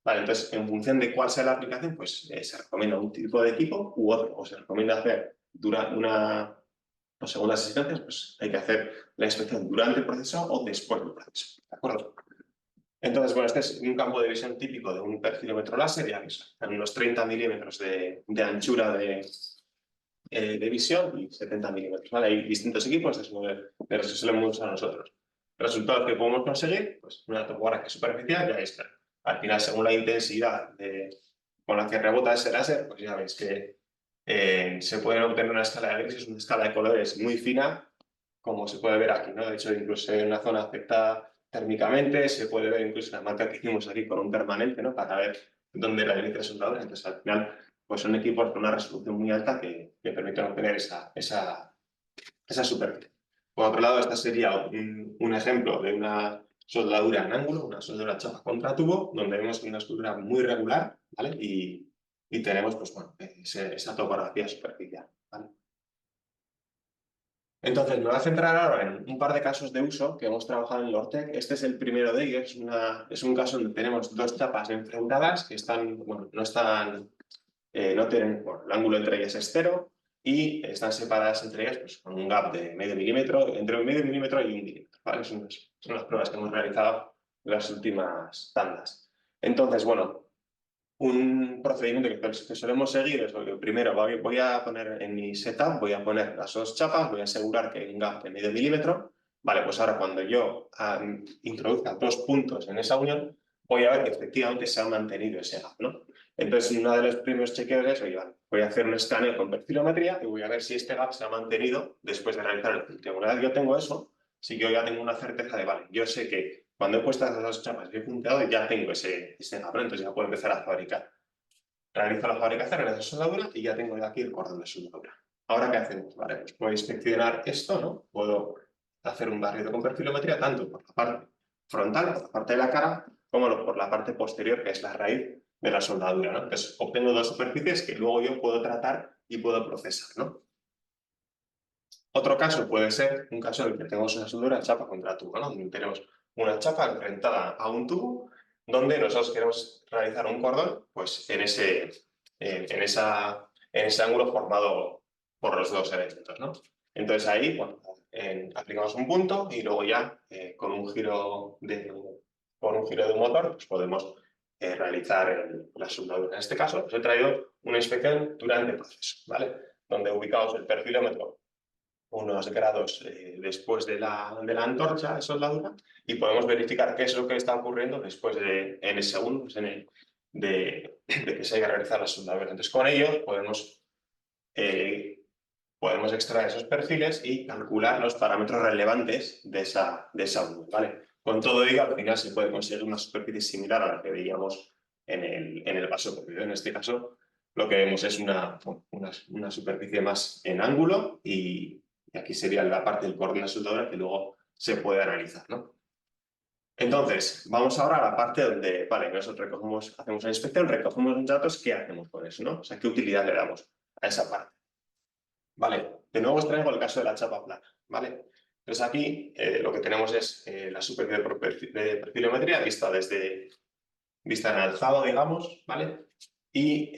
Vale, entonces, en función de cuál sea la aplicación, pues se recomienda un tipo de equipo u otro, o se recomienda hacer según las exigencias, pues hay que hacer la inspección durante el proceso o después del proceso. ¿De acuerdo? Entonces, bueno, este es un campo de visión típico de un perfilómetro láser, ya que son unos 30 milímetros de anchura de visión y 70 milímetros. ¿Vale? Hay distintos equipos de los que solemos usar nosotros. Resultados que podemos conseguir, pues una topografía superficial, ya veis que al final, según la intensidad con la que rebota ese láser, pues ya veis que se puede obtener una escala de grises, una escala de colores muy fina, como se puede ver aquí, ¿no? De hecho, incluso en una zona afectada térmicamente, se puede ver incluso la marca que hicimos aquí con un permanente, ¿no? Para ver dónde la gris soldadura. Entonces, al final, pues son equipos con una resolución muy alta que permiten obtener esa superficie. Por otro lado, este sería un ejemplo de una soldadura en ángulo, una soldadura chapa contra tubo, donde vemos una estructura muy regular, ¿vale? Y tenemos, pues bueno, esa topografía superficial, ¿vale? Entonces, me voy a centrar ahora en un par de casos de uso que hemos trabajado en Lortec. Este es el primero de ellos, es un caso donde tenemos dos chapas enfrentadas que no tienen, bueno, el ángulo entre ellas es 0 y están separadas entre ellas pues, con un gap de medio milímetro, entre medio milímetro y 1 milímetro, ¿vale? Son las pruebas que hemos realizado en las últimas tandas. Entonces, bueno, un procedimiento que solemos seguir es lo que primero voy a poner en mi setup, voy a poner las dos chapas, voy a asegurar que hay un gap de medio milímetro. Vale, pues ahora cuando yo introduzca 2 puntos en esa unión, voy a ver que efectivamente se ha mantenido ese gap, ¿no? Entonces, uno de los primeros chequeos es, oye, vale, voy a hacer un escaneo con perfilometría y voy a ver si este gap se ha mantenido después de realizar el punteo. Una vez que yo tengo eso, sí que yo ya tengo una certeza de, vale, yo sé que cuando he puesto esas dos chapas y he punteado, ya tengo ese gap, entonces ya puedo empezar a fabricar. Realizo la fabricación en esa soldadura y ya tengo aquí el cordón de soldadura. Ahora, ¿qué hacemos? Vale, pues puedo inspeccionar esto, ¿no? Puedo hacer un barrido con perfilometría tanto por la parte frontal, por la parte de la cara, como por la parte posterior, que es la raíz de la soldadura, ¿no? Entonces, obtengo dos superficies que luego yo puedo tratar y puedo procesar, ¿no? Otro caso puede ser un caso en el que tenemos una soldadura chapa contra tubo, ¿no? Donde tenemos una chapa enfrentada a un tubo donde nosotros queremos realizar un cordón pues en ese ángulo formado por los dos elementos, ¿no? Entonces ahí bueno, aplicamos un punto y luego ya con un giro de un motor pues podemos realizar la soldadura. En este caso os he traído una inspección durante el proceso, ¿vale? Donde ubicamos el perfilómetro unos grados después de la antorcha de soldadura y podemos verificar qué es lo que está ocurriendo después en el segundo de que se haya realizado la soldadura. Entonces, con ello podemos extraer esos perfiles y calcular los parámetros relevantes de esa unión, ¿vale? Con todo ello, al final se puede conseguir una superficie similar a la que veíamos en el vaso previo. En este caso, lo que vemos es una superficie más en ángulo y aquí sería la parte del cordón de soldadura que luego se puede analizar, ¿no? Entonces, vamos ahora a la parte donde, vale, nosotros hacemos una inspección, recogemos los datos, ¿qué hacemos con eso, no? O sea, ¿qué utilidad le damos a esa parte? Vale, de nuevo os traigo el caso de la chapa plana, ¿vale? Entonces aquí lo que tenemos es la superficie de perfilometría vista en alzado, digamos, ¿vale? Y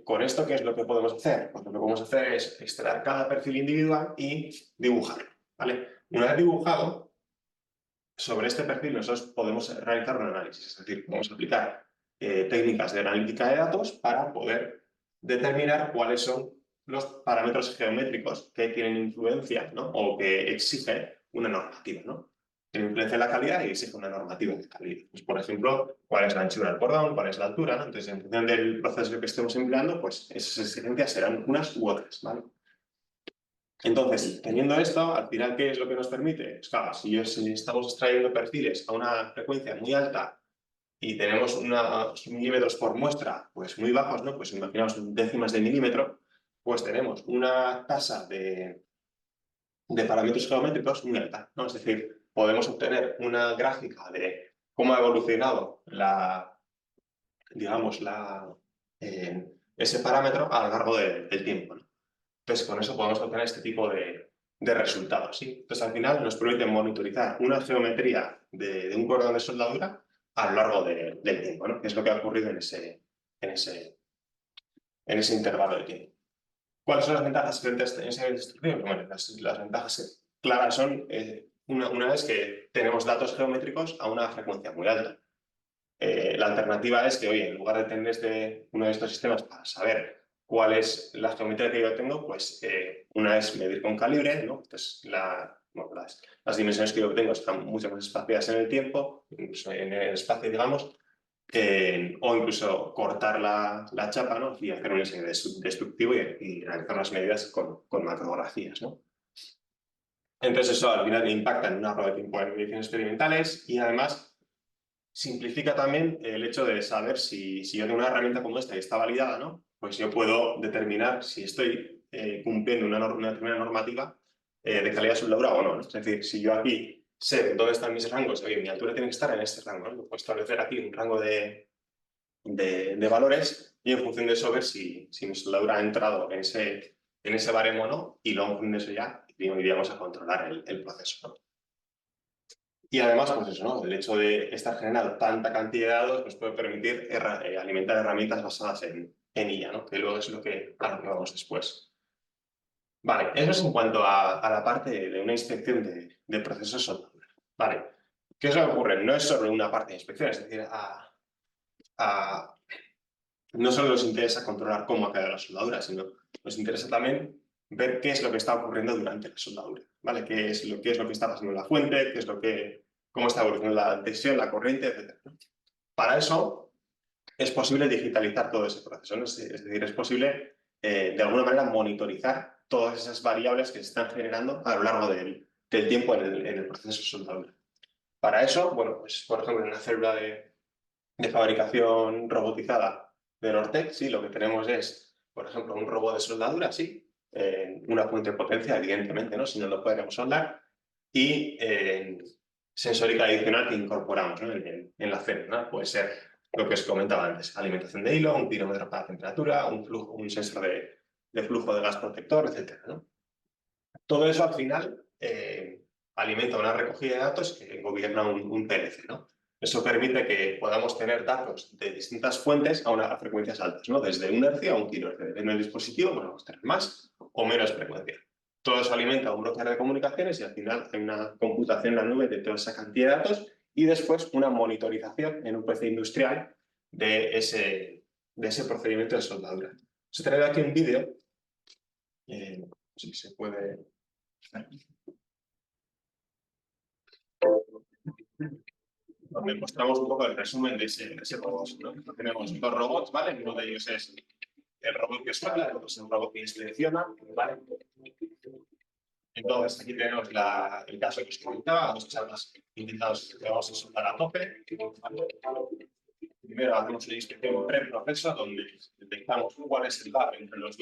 con esto, ¿qué es lo que podemos hacer? Pues lo que podemos hacer es extraer cada perfil individual y dibujarlo, ¿vale? Una vez dibujado, sobre este perfil nosotros podemos realizar un análisis, es decir, podemos aplicar técnicas de analítica de datos para poder determinar cuáles son los parámetros geométricos que tienen influencia, ¿no? O que exige una normativa, ¿no? Tiene influencia en la calidad y exige una normativa de calidad. Pues, por ejemplo, cuál es la anchura del cordón, cuál es la altura, ¿no? Entonces, en función del proceso que estemos empleando, pues esas exigencias serán unas u otras, ¿vale? Entonces, teniendo esto, al final, ¿qué es lo que nos permite? Pues claro, si estamos extrayendo perfiles a una frecuencia muy alta y tenemos unos milímetros por muestra pues muy bajos, ¿no? Pues imaginaos décimas de milímetro, pues tenemos una tasa de parámetros geométricos muy alta, ¿no? Es decir, podemos obtener una gráfica de cómo ha evolucionado digamos, ese parámetro a lo largo del tiempo, ¿no? Entonces, con eso podemos obtener este tipo de resultados, ¿sí? Entonces, al final nos permite monitorizar una geometría de un cordón de soldadura a lo largo del tiempo, ¿no? Que es lo que ha ocurrido en ese intervalo de tiempo. ¿Cuáles son las ventajas frente a ese destructivo? Bueno, las ventajas claras son, una vez que tenemos datos geométricos a una frecuencia muy alta. La alternativa es que, oye, en lugar de tener uno de estos sistemas para saber cuál es la geometría que yo tengo, pues una es medir con calibre, ¿no? Entonces, las dimensiones que yo obtengo están mucho más espaciadas en el tiempo, incluso en el espacio, digamos, o incluso cortar la chapa, ¿no? Y hacer un diseño destructivo y realizar las medidas con macrografías, ¿no? Entonces eso al final impacta en un ahorro de tiempo en mediciones experimentales y además simplifica también el hecho de saber si yo tengo una herramienta como esta y está validada, ¿no? Pues yo puedo determinar si estoy cumpliendo una determinada normativa de calidad soldadura o no, ¿no? Es decir, si yo aquí sé dónde están mis rangos, oye, mi altura tiene que estar en este rango, ¿no? Puedo establecer aquí un rango de valores y en función de eso ver si mi soldadura ha entrado en ese baremo o no, y luego en función de eso ya iríamos a controlar el proceso, ¿no? Y además, pues eso, ¿no? El hecho de estar generando tanta cantidad de datos nos puede permitir alimentar herramientas basadas en IA, ¿no? Que luego es a lo que vamos después. Vale, eso es en cuanto a la parte de una inspección de procesos de soldadura. Vale, ¿qué es lo que ocurre? No es solo una parte de inspección, es decir, no solo nos interesa controlar cómo ha quedado la soldadura, sino nos interesa también ver qué es lo que está ocurriendo durante la soldadura, ¿vale? ¿Qué es lo que está pasando en la fuente? ¿Cómo está evolucionando la tensión, la corriente, etcétera? Para eso es posible digitalizar todo ese proceso, ¿no? Es decir, es posible de alguna manera monitorizar todas esas variables que se están generando a lo largo del tiempo en el proceso de soldadura. Para eso, bueno, pues por ejemplo en una célula de fabricación robotizada de Nortec, sí, lo que tenemos es, por ejemplo, un robot de soldadura, sí, una fuente de potencia, evidentemente, ¿no? Si no lo podríamos soldar, y sensórica adicional que incorporamos, ¿no? en la célula, ¿no? Puede ser lo que os comentaba antes, alimentación de hilo, un pirómetro para temperatura, un sensor de flujo de gas protector, etcétera, ¿no? Todo eso al final alimenta una recogida de datos que gobierna un PLC, ¿no? Eso permite que podamos tener datos de distintas fuentes a frecuencias altas, ¿no? Desde un hercio a un kilohercio. Depende del dispositivo, podemos tener más o menos frecuencia. Todo eso alimenta un broker de comunicaciones y al final hay una computación en la nube de toda esa cantidad de datos y después una monitorización en un PC industrial de ese procedimiento de soldadura. Os he traído aquí un vídeo, si se puede... donde mostramos un poco el resumen de ese robot, ¿no? Tenemos dos robots, ¿vale? Uno de ellos es el robot que suena, el otro es el robot que inspecciona, ¿vale? Entonces, aquí tenemos el caso que os comentaba, dos charlas intentados que vamos a soltar a tope. Primero hacemos una inspección pre-proceso, donde detectamos cuál es el gap entre las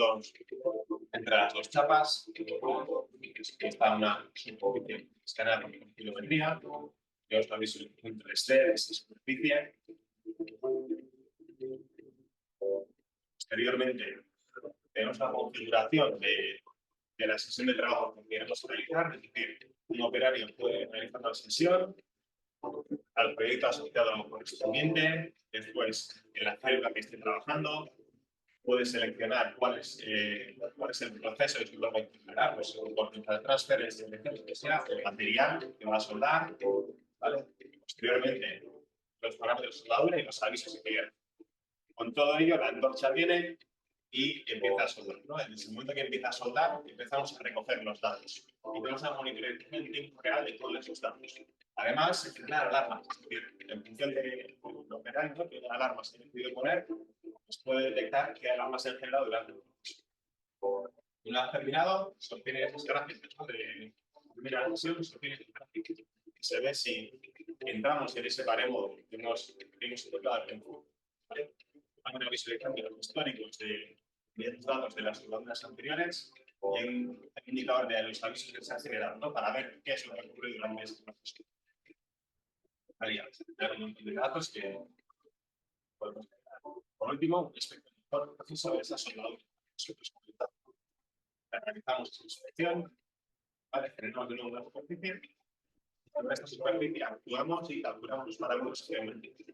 dos chapas. Aquí está una superficie escaneada con kilometría. Tenemos la visualización 3D de esa superficie. Posteriormente, tenemos la configuración de la sesión de trabajo que queremos realizar, es decir, un operario puede realizar una sesión al proyecto asociado correspondiente, después en la célula que esté trabajando, puede seleccionar cuál es el proceso que va a implementar, pues un porcentaje de transferencia, que sea, el material que va a soldar, ¿vale? Posteriormente, los parámetros de soldadura y los avisos que quieran. Con todo ello, la antorcha viene y empieza a soldar, ¿no? En el momento que empieza a soldar, empezamos a recoger los datos y tenemos una monitorización en tiempo real de todos esos datos. Además, se generan alarmas, es decir, en función de lo operando, que alarmas se han decidido poner, pues puede detectar qué alarmas se han generado durante el proceso. Una vez terminado, se obtienen esas gráficas, ¿no? De primera sesión, se obtienen esas gráficas y se ve si entramos en ese baremo que hemos tocado en ¿vale? Hay una visualización de los históricos de los datos de las columnas anteriores y un indicador de los avisos que se han generado, ¿no? Para ver qué es lo que ha ocurrido durante este proceso. Hay un montón de datos que podemos generar. Por último, respecto al proceso de esa soldadura, realizamos esa inspección, ¿vale? Generamos de nuevo una superficie. Sobre esta superficie actuamos y calculamos los parámetros geométricos.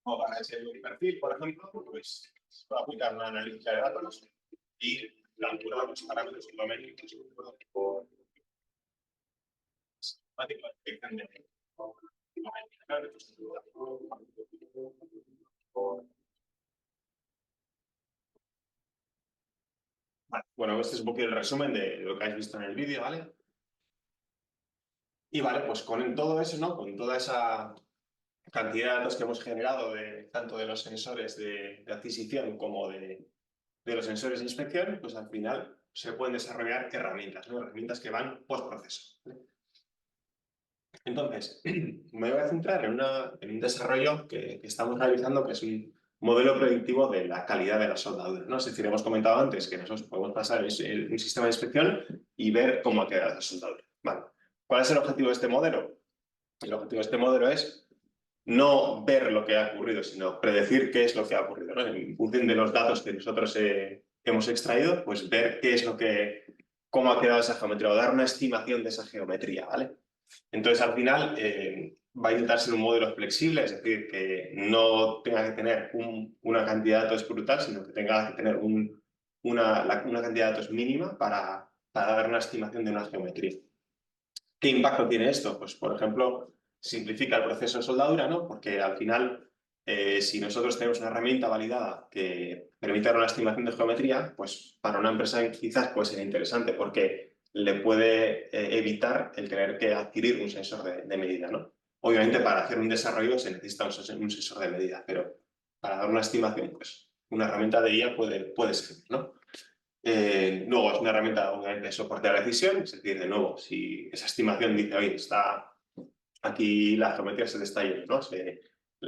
O para ese perfil, por ejemplo, pues se va a aplicar una analítica de datos y calcular los parámetros geométricos por matemática de detección de bueno, este es un poco el resumen de lo que habéis visto en el vídeo, ¿vale? Y vale, pues con todo eso, ¿no? Con toda esa cantidad de datos que hemos generado, tanto de los sensores de adquisición como de los sensores de inspección, pues al final se pueden desarrollar herramientas, ¿no? Herramientas que van post-proceso. Entonces, me voy a centrar en un desarrollo que estamos realizando, que es un modelo predictivo de la calidad de la soldadura, ¿no? Es decir, hemos comentado antes que nosotros podemos pasar un sistema de inspección y ver cómo ha quedado la soldadura. Vale. ¿Cuál es el objetivo de este modelo? El objetivo de este modelo es no ver lo que ha ocurrido, sino predecir qué es lo que ha ocurrido, ¿no? En función de los datos que nosotros hemos extraído, pues ver qué es cómo ha quedado esa geometría o dar una estimación de esa geometría, ¿vale? Entonces, al final, va a intentar ser un modelo flexible, es decir, que no tenga que tener una cantidad de datos brutal, sino que tenga que tener una cantidad de datos mínima para dar una estimación de una geometría. ¿Qué impacto tiene esto? Pues, por ejemplo, simplifica el proceso de soldadura, ¿no? Porque al final, si nosotros tenemos una herramienta validada que permite dar una estimación de geometría, pues para una empresa quizás puede ser interesante porque le puede evitar el tener que adquirir un sensor de medida, ¿no? Obviamente, para hacer un desarrollo se necesita un sensor de medida, pero para dar una estimación, pues una herramienta de IA puede servir, ¿no? Luego es una herramienta obviamente de soporte a la decisión, es decir, de nuevo, si esa estimación dice, oye, aquí la geometría se está yendo, ¿no? Por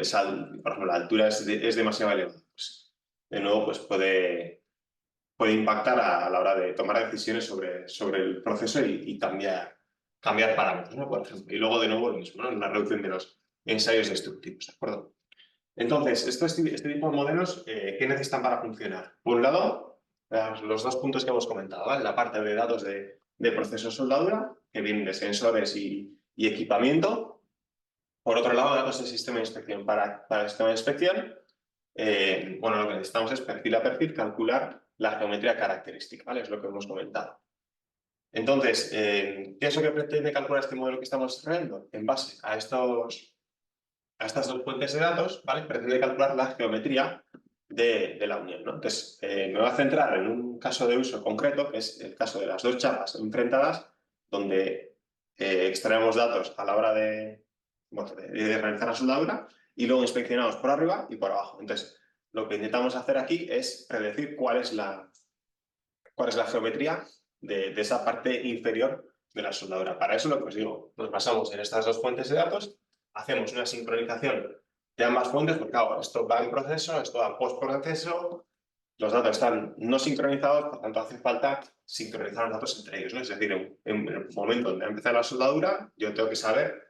ejemplo, la altura es demasiado elevada, pues, de nuevo pues puede impactar a la hora de tomar decisiones sobre el proceso y cambiar parámetros, ¿no? Por ejemplo. Y luego de nuevo lo mismo, ¿no? Una reducción de los ensayos destructivos, ¿de acuerdo? Entonces, este tipo de modelos, ¿qué necesitan para funcionar? Por un lado, los dos puntos que hemos comentado, ¿vale? La parte de datos de proceso de soldadura, que vienen de sensores y equipamiento. Por otro lado, datos del sistema de inspección. Para el sistema de inspección, bueno, lo que necesitamos es perfil a perfil calcular la geometría característica, ¿vale? Es lo que hemos comentado. Entonces, ¿qué es lo que pretende calcular este modelo que estamos desarrollando? En base a estas dos fuentes de datos, ¿vale? Pretende calcular la geometría de la unión, ¿no? Entonces, me voy a centrar en un caso de uso concreto, que es el caso de las dos chapas enfrentadas, donde extraemos datos a la hora de realizar la soldadura y luego inspeccionamos por arriba y por abajo. Entonces, lo que intentamos hacer aquí es predecir cuál es la geometría de esa parte inferior de la soldadura. Para eso, lo que os digo, nos basamos en estas dos fuentes de datos, hacemos una sincronización de ambas fuentes, porque claro, esto va en proceso, esto va en postproceso, los datos están no sincronizados, por tanto hace falta sincronizar los datos entre ellos, ¿no? Es decir, en el momento donde empieza la soldadura, yo tengo que saber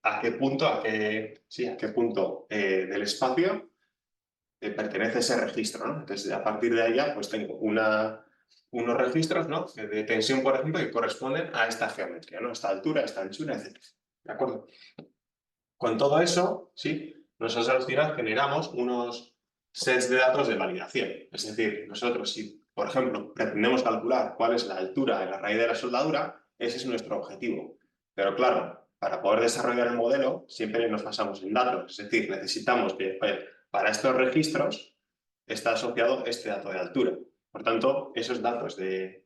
a qué punto del espacio pertenece ese registro, ¿no? Entonces, a partir de allá, pues tengo unos registros, ¿no? De tensión, por ejemplo, que corresponden a esta geometría, ¿no? Esta altura, esta anchura, etc. ¿De acuerdo? Con todo eso, ¿sí? Nosotros al final generamos unos sets de datos de validación. Es decir, nosotros, si, por ejemplo, pretendemos calcular cuál es la altura de la raíz de la soldadura, ese es nuestro objetivo. Pero claro, para poder desarrollar el modelo, siempre nos basamos en datos. Es decir, necesitamos que, para estos registros está asociado este dato de altura. Por tanto, esos datos de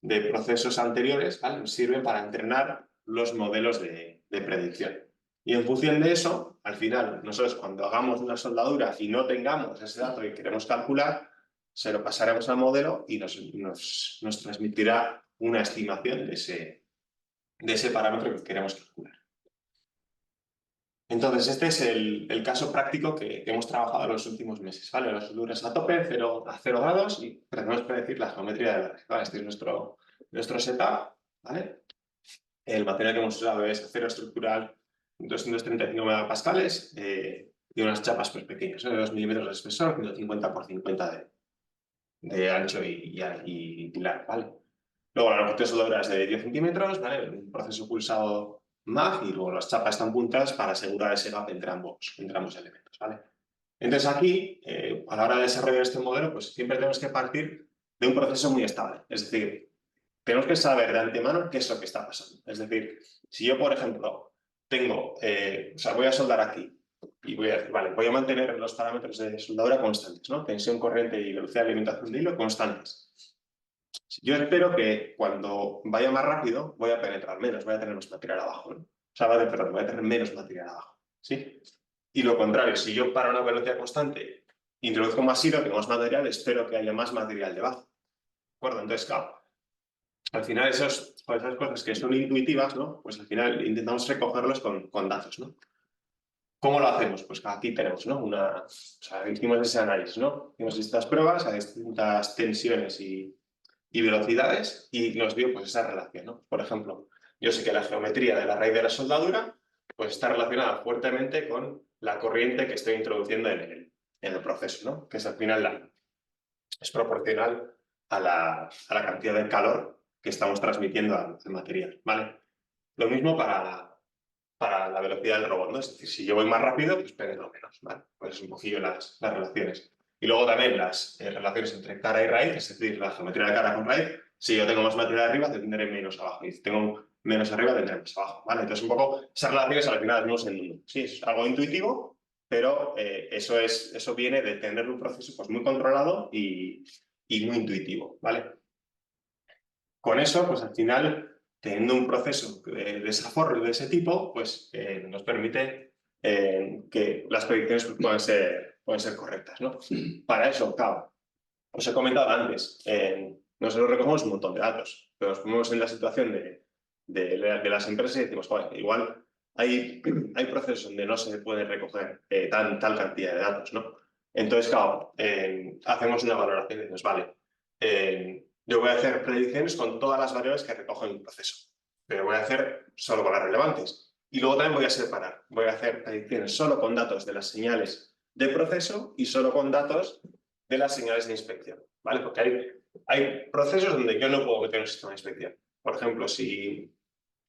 procesos anteriores, ¿vale?, nos sirven para entrenar los modelos de predicción. Y en función de eso, al final, nosotros cuando hagamos una soldadura y no tengamos ese dato que queremos calcular, se lo pasaremos al modelo y nos transmitirá una estimación de ese parámetro que queremos calcular. Entonces, este es el caso práctico que hemos trabajado en los últimos meses, ¿vale? Las soldaduras a tope, a 0 grados, y pretendemos predecir la geometría de la red, ¿vale? Este es nuestro setup, ¿vale? El material que hemos usado es acero estructural 235 megapascales y unas chapas pues pequeñas, ¿no? De 2 milímetros de espesor, 150 por 50 de ancho y largo, ¿vale? Luego la longitud de soldadura es de 10 centímetros, ¿vale? Un proceso pulsado MAG y luego las chapas están puntas para asegurar ese gap entre ambos elementos, ¿vale? Entonces aquí, a la hora de desarrollar este modelo, pues siempre tenemos que partir de un proceso muy estable. Es decir, tenemos que saber de antemano qué es lo que está pasando. Es decir, si yo, por ejemplo, voy a soldar aquí y voy a decir, vale, voy a mantener los parámetros de soldadura constantes, ¿no? Tensión, corriente y velocidad de alimentación de hilo constantes. Yo espero que cuando vaya más rápido voy a penetrar menos, voy a tener más material abajo, ¿no? O sea, voy a tener menos material abajo, ¿sí? Y lo contrario, si yo para una velocidad constante introduzco más hilo, tengo más material, espero que haya más material debajo. ¿De acuerdo? Entonces, claro, al final esas cosas que son intuitivas, ¿no? Pues al final intentamos recogerlos con datos, ¿no? ¿Cómo lo hacemos? Pues aquí tenemos, ¿no? Hicimos ese análisis, ¿no? Hicimos estas pruebas a distintas tensiones y velocidades y nos dio pues esa relación, ¿no? Por ejemplo, yo sé que la geometría de la raíz de la soldadura pues está relacionada fuertemente con la corriente que estoy introduciendo en el proceso, ¿no? Que es al final es proporcional a la cantidad de calor que estamos transmitiendo al material, ¿vale? Lo mismo para la velocidad del robot, ¿no? Es decir, si yo voy más rápido, pues penetro menos, ¿vale? Pues es un poquillo las relaciones. Y luego también las relaciones entre cara y raíz, es decir, la geometría de cara con raíz. Si yo tengo más material arriba, tendré menos abajo. Y si tengo menos arriba, tendré más abajo, ¿vale? Entonces, un poco, esas relaciones al final las vemos en mundo. Sí, es algo intuitivo, pero eso viene de tener un proceso pues, muy controlado y muy intuitivo, ¿vale? Con eso, pues al final, teniendo un proceso de desarrollo de ese tipo, pues nos permite que las predicciones puedan ser correctas, ¿no? Para eso, claro, os he comentado antes, nosotros recogemos un montón de datos, pero nos ponemos en la situación de las empresas y decimos, joder, igual hay procesos donde no se puede recoger tal cantidad de datos, ¿no? Entonces, claro, hacemos una valoración y decimos, vale, yo voy a hacer predicciones con todas las variables que recojo en el proceso, pero voy a hacer solo con las relevantes. Y luego también voy a separar, voy a hacer predicciones solo con datos de las señales de proceso y solo con datos de las señales de inspección, ¿vale? Porque hay procesos donde yo no puedo meter un sistema de inspección. Por ejemplo, si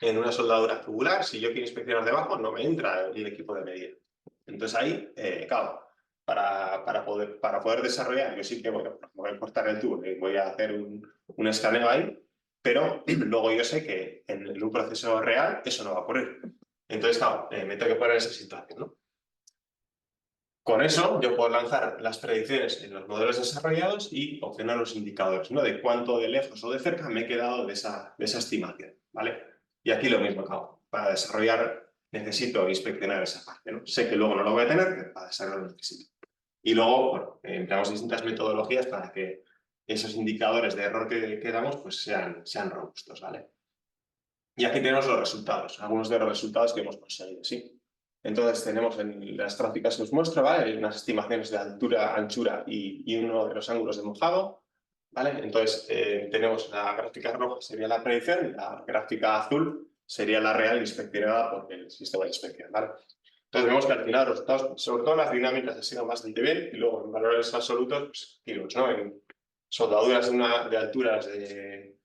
en una soldadura tubular, si yo quiero inspeccionar debajo, no me entra un equipo de medida. Entonces ahí, claro, para poder desarrollar, yo sí que voy a cortar el tubo y voy a hacer un escaneo ahí, pero luego yo sé que en un proceso real eso no va a ocurrir. Entonces, claro, me tengo que poner en esa situación, ¿no? Con eso yo puedo lanzar las predicciones en los modelos desarrollados y obtener los indicadores, ¿no? De cuánto de lejos o de cerca me he quedado de esa estimación, ¿vale? Y aquí lo mismo, claro, para desarrollar necesito inspeccionar esa parte, ¿no? Sé que luego no lo voy a tener, pero para desarrollar lo necesito. Y luego, bueno, empleamos distintas metodologías para que esos indicadores de error que damos pues sean robustos, ¿vale? Y aquí tenemos los resultados, algunos de los resultados que hemos conseguido, ¿sí? Entonces tenemos en las gráficas que os muestro, ¿vale? Unas estimaciones de altura, anchura y uno de los ángulos de mojado, ¿vale? Entonces tenemos la gráfica roja sería la predicción y la gráfica azul sería la real inspeccionada por el sistema de inspección, ¿vale? Entonces vemos que al final los resultados, sobre todo las dinámicas, han sido bastante bien y luego en valores absolutos, pues, kilos, ¿no? En soldaduras de alturas de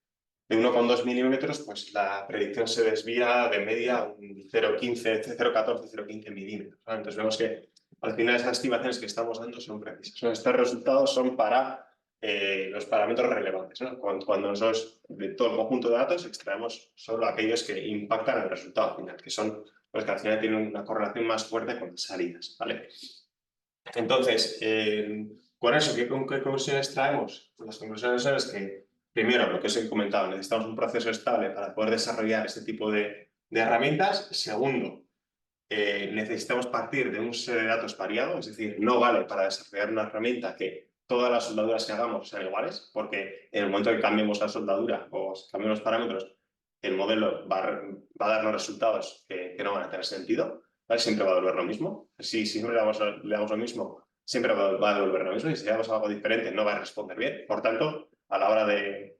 1,2 milímetros, pues la predicción se desvía de media un 0,15, 0,14, 0,15 milímetros, ¿vale? Entonces vemos que al final esas estimaciones que estamos dando son precisas. Estos resultados son para los parámetros relevantes, ¿no? Cuando nosotros de todo el conjunto de datos extraemos solo aquellos que impactan al resultado final, que son los que al final tienen una correlación más fuerte con las salidas, ¿vale? Entonces, con eso, ¿qué conclusiones traemos? Pues las conclusiones son que, primero, lo que os he comentado, necesitamos un proceso estable para poder desarrollar este tipo de herramientas. Segundo, necesitamos partir de un set de datos variado, es decir, no vale para desarrollar una herramienta que todas las soldaduras que hagamos sean iguales, porque en el momento que cambiemos la soldadura o cambiemos los parámetros, el modelo va a dar los resultados que no van a tener sentido, ¿vale? Siempre va a devolver lo mismo. Si siempre le damos lo mismo, siempre va a devolver lo mismo, y si le damos algo diferente no va a responder bien. Por tanto, a la hora de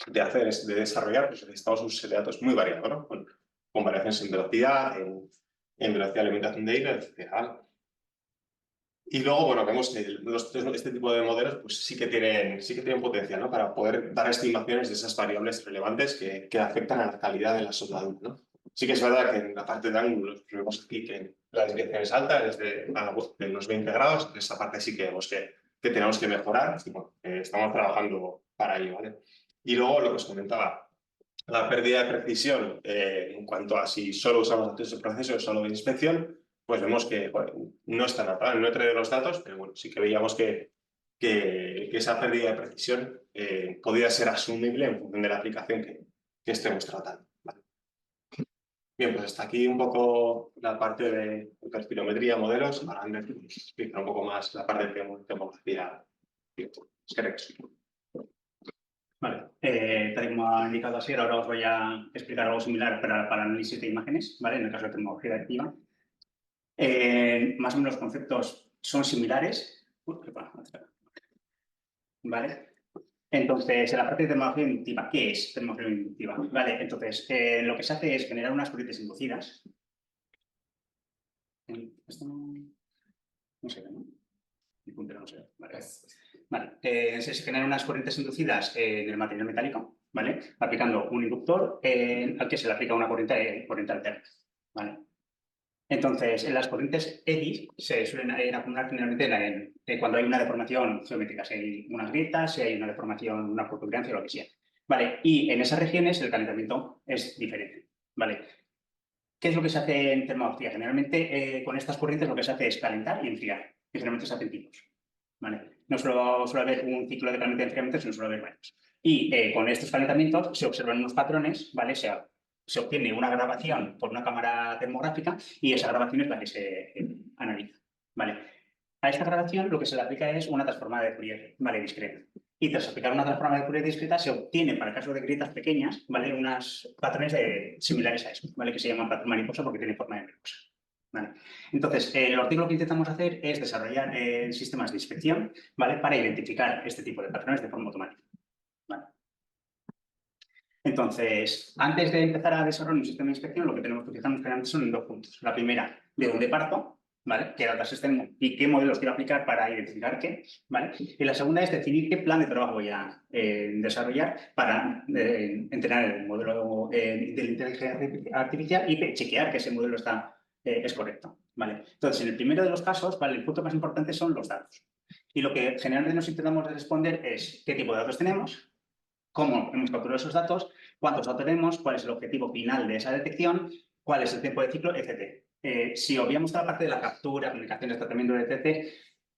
desarrollar, pues necesitamos un set de datos muy variado, ¿no? Con variaciones en velocidad, en velocidad de alimentación de hilo, etc. ¿Vale? Y luego, bueno, vemos que este tipo de modelos pues sí que tienen potencial, ¿no? Para poder dar estimaciones de esas variables relevantes que afectan a la calidad de la soldadura, ¿no? Sí que es verdad que en la parte de ángulos pues vemos aquí que la desviación es alta, desde de unos 20 grados, entonces esa parte sí que vemos que tenemos que mejorar, y bueno, estamos trabajando para ello, ¿vale? Y luego lo que os comentaba, la pérdida de precisión en cuanto a si solo usamos datos de proceso o solo de inspección, pues vemos que bueno, no está nada, no he traído los datos, pero bueno, sí que veíamos que esa pérdida de precisión podría ser asumible en función de la aplicación que estemos tratando, ¿vale? Bien, pues hasta aquí un poco la parte de hiperspirometría, modelos. Ahora Ander explica un poco más la parte de demografía. Vale, tal y como ha indicado Asier, ahora os voy a explicar algo similar para análisis de imágenes, ¿vale? En el caso de tecnología activa. Más o menos los conceptos son similares. ¿Vale? Entonces, en la parte de tecnología inductiva, ¿qué es tecnología inductiva? Vale, entonces, lo que se hace es generar unas corrientes inducidas. Esto no se ve, ¿no? Mi puntero no se ve. Vale. Vale. Se generan unas corrientes inducidas en el material metálico, ¿vale? Aplicando un inductor al que se le aplica una corriente alterna, ¿vale? Entonces, en las corrientes eddy se suelen acumular generalmente cuando hay una deformación geométrica, si hay unas grietas, si hay una deformación, una protuberancia o lo que sea. ¿Vale? Y en esas regiones el calentamiento es diferente. ¿Vale? ¿Qué es lo que se hace en termografía? Generalmente con estas corrientes lo que se hace es calentar y enfriar. Y generalmente se hacen ciclos. ¿Vale? No solo suele haber un ciclo de calentamiento y enfriamiento, sino suele haber varios. Y con estos calentamientos se observan unos patrones, ¿vale? Se obtiene una grabación por una cámara termográfica y esa grabación es la que se analiza, ¿vale? A esta grabación lo que se le aplica es una transformada de Fourier, ¿vale? Discreta. Y tras aplicar una transformada de Fourier discreta se obtiene, para el caso de grietas pequeñas, ¿vale? Unos patrones similares a eso, ¿vale? Que se llaman patrón mariposa porque tiene forma de mariposa, ¿vale? Entonces, el artículo que intentamos hacer es desarrollar sistemas de inspección, ¿vale? Para identificar este tipo de patrones de forma automática, ¿vale? Entonces, antes de empezar a desarrollar un sistema de inspección, lo que tenemos que fijarnos generalmente son en dos puntos. La primera, de dónde parto, ¿vale? ¿Qué datos tengo y qué modelos quiero aplicar para identificar qué? ¿Vale? Y la segunda es definir qué plan de trabajo voy a desarrollar para entrenar el modelo de la inteligencia artificial y chequear que ese modelo es correcto, ¿vale? Entonces, en el primero de los casos, ¿vale? El punto más importante son los datos. Y lo que generalmente nos intentamos responder es qué tipo de datos tenemos, cómo hemos capturado esos datos, cuántos datos tenemos, cuál es el objetivo final de esa detección, cuál es el tiempo de ciclo, etc. Si obviamos toda la parte de la captura, comunicaciones, tratamiento, etc.,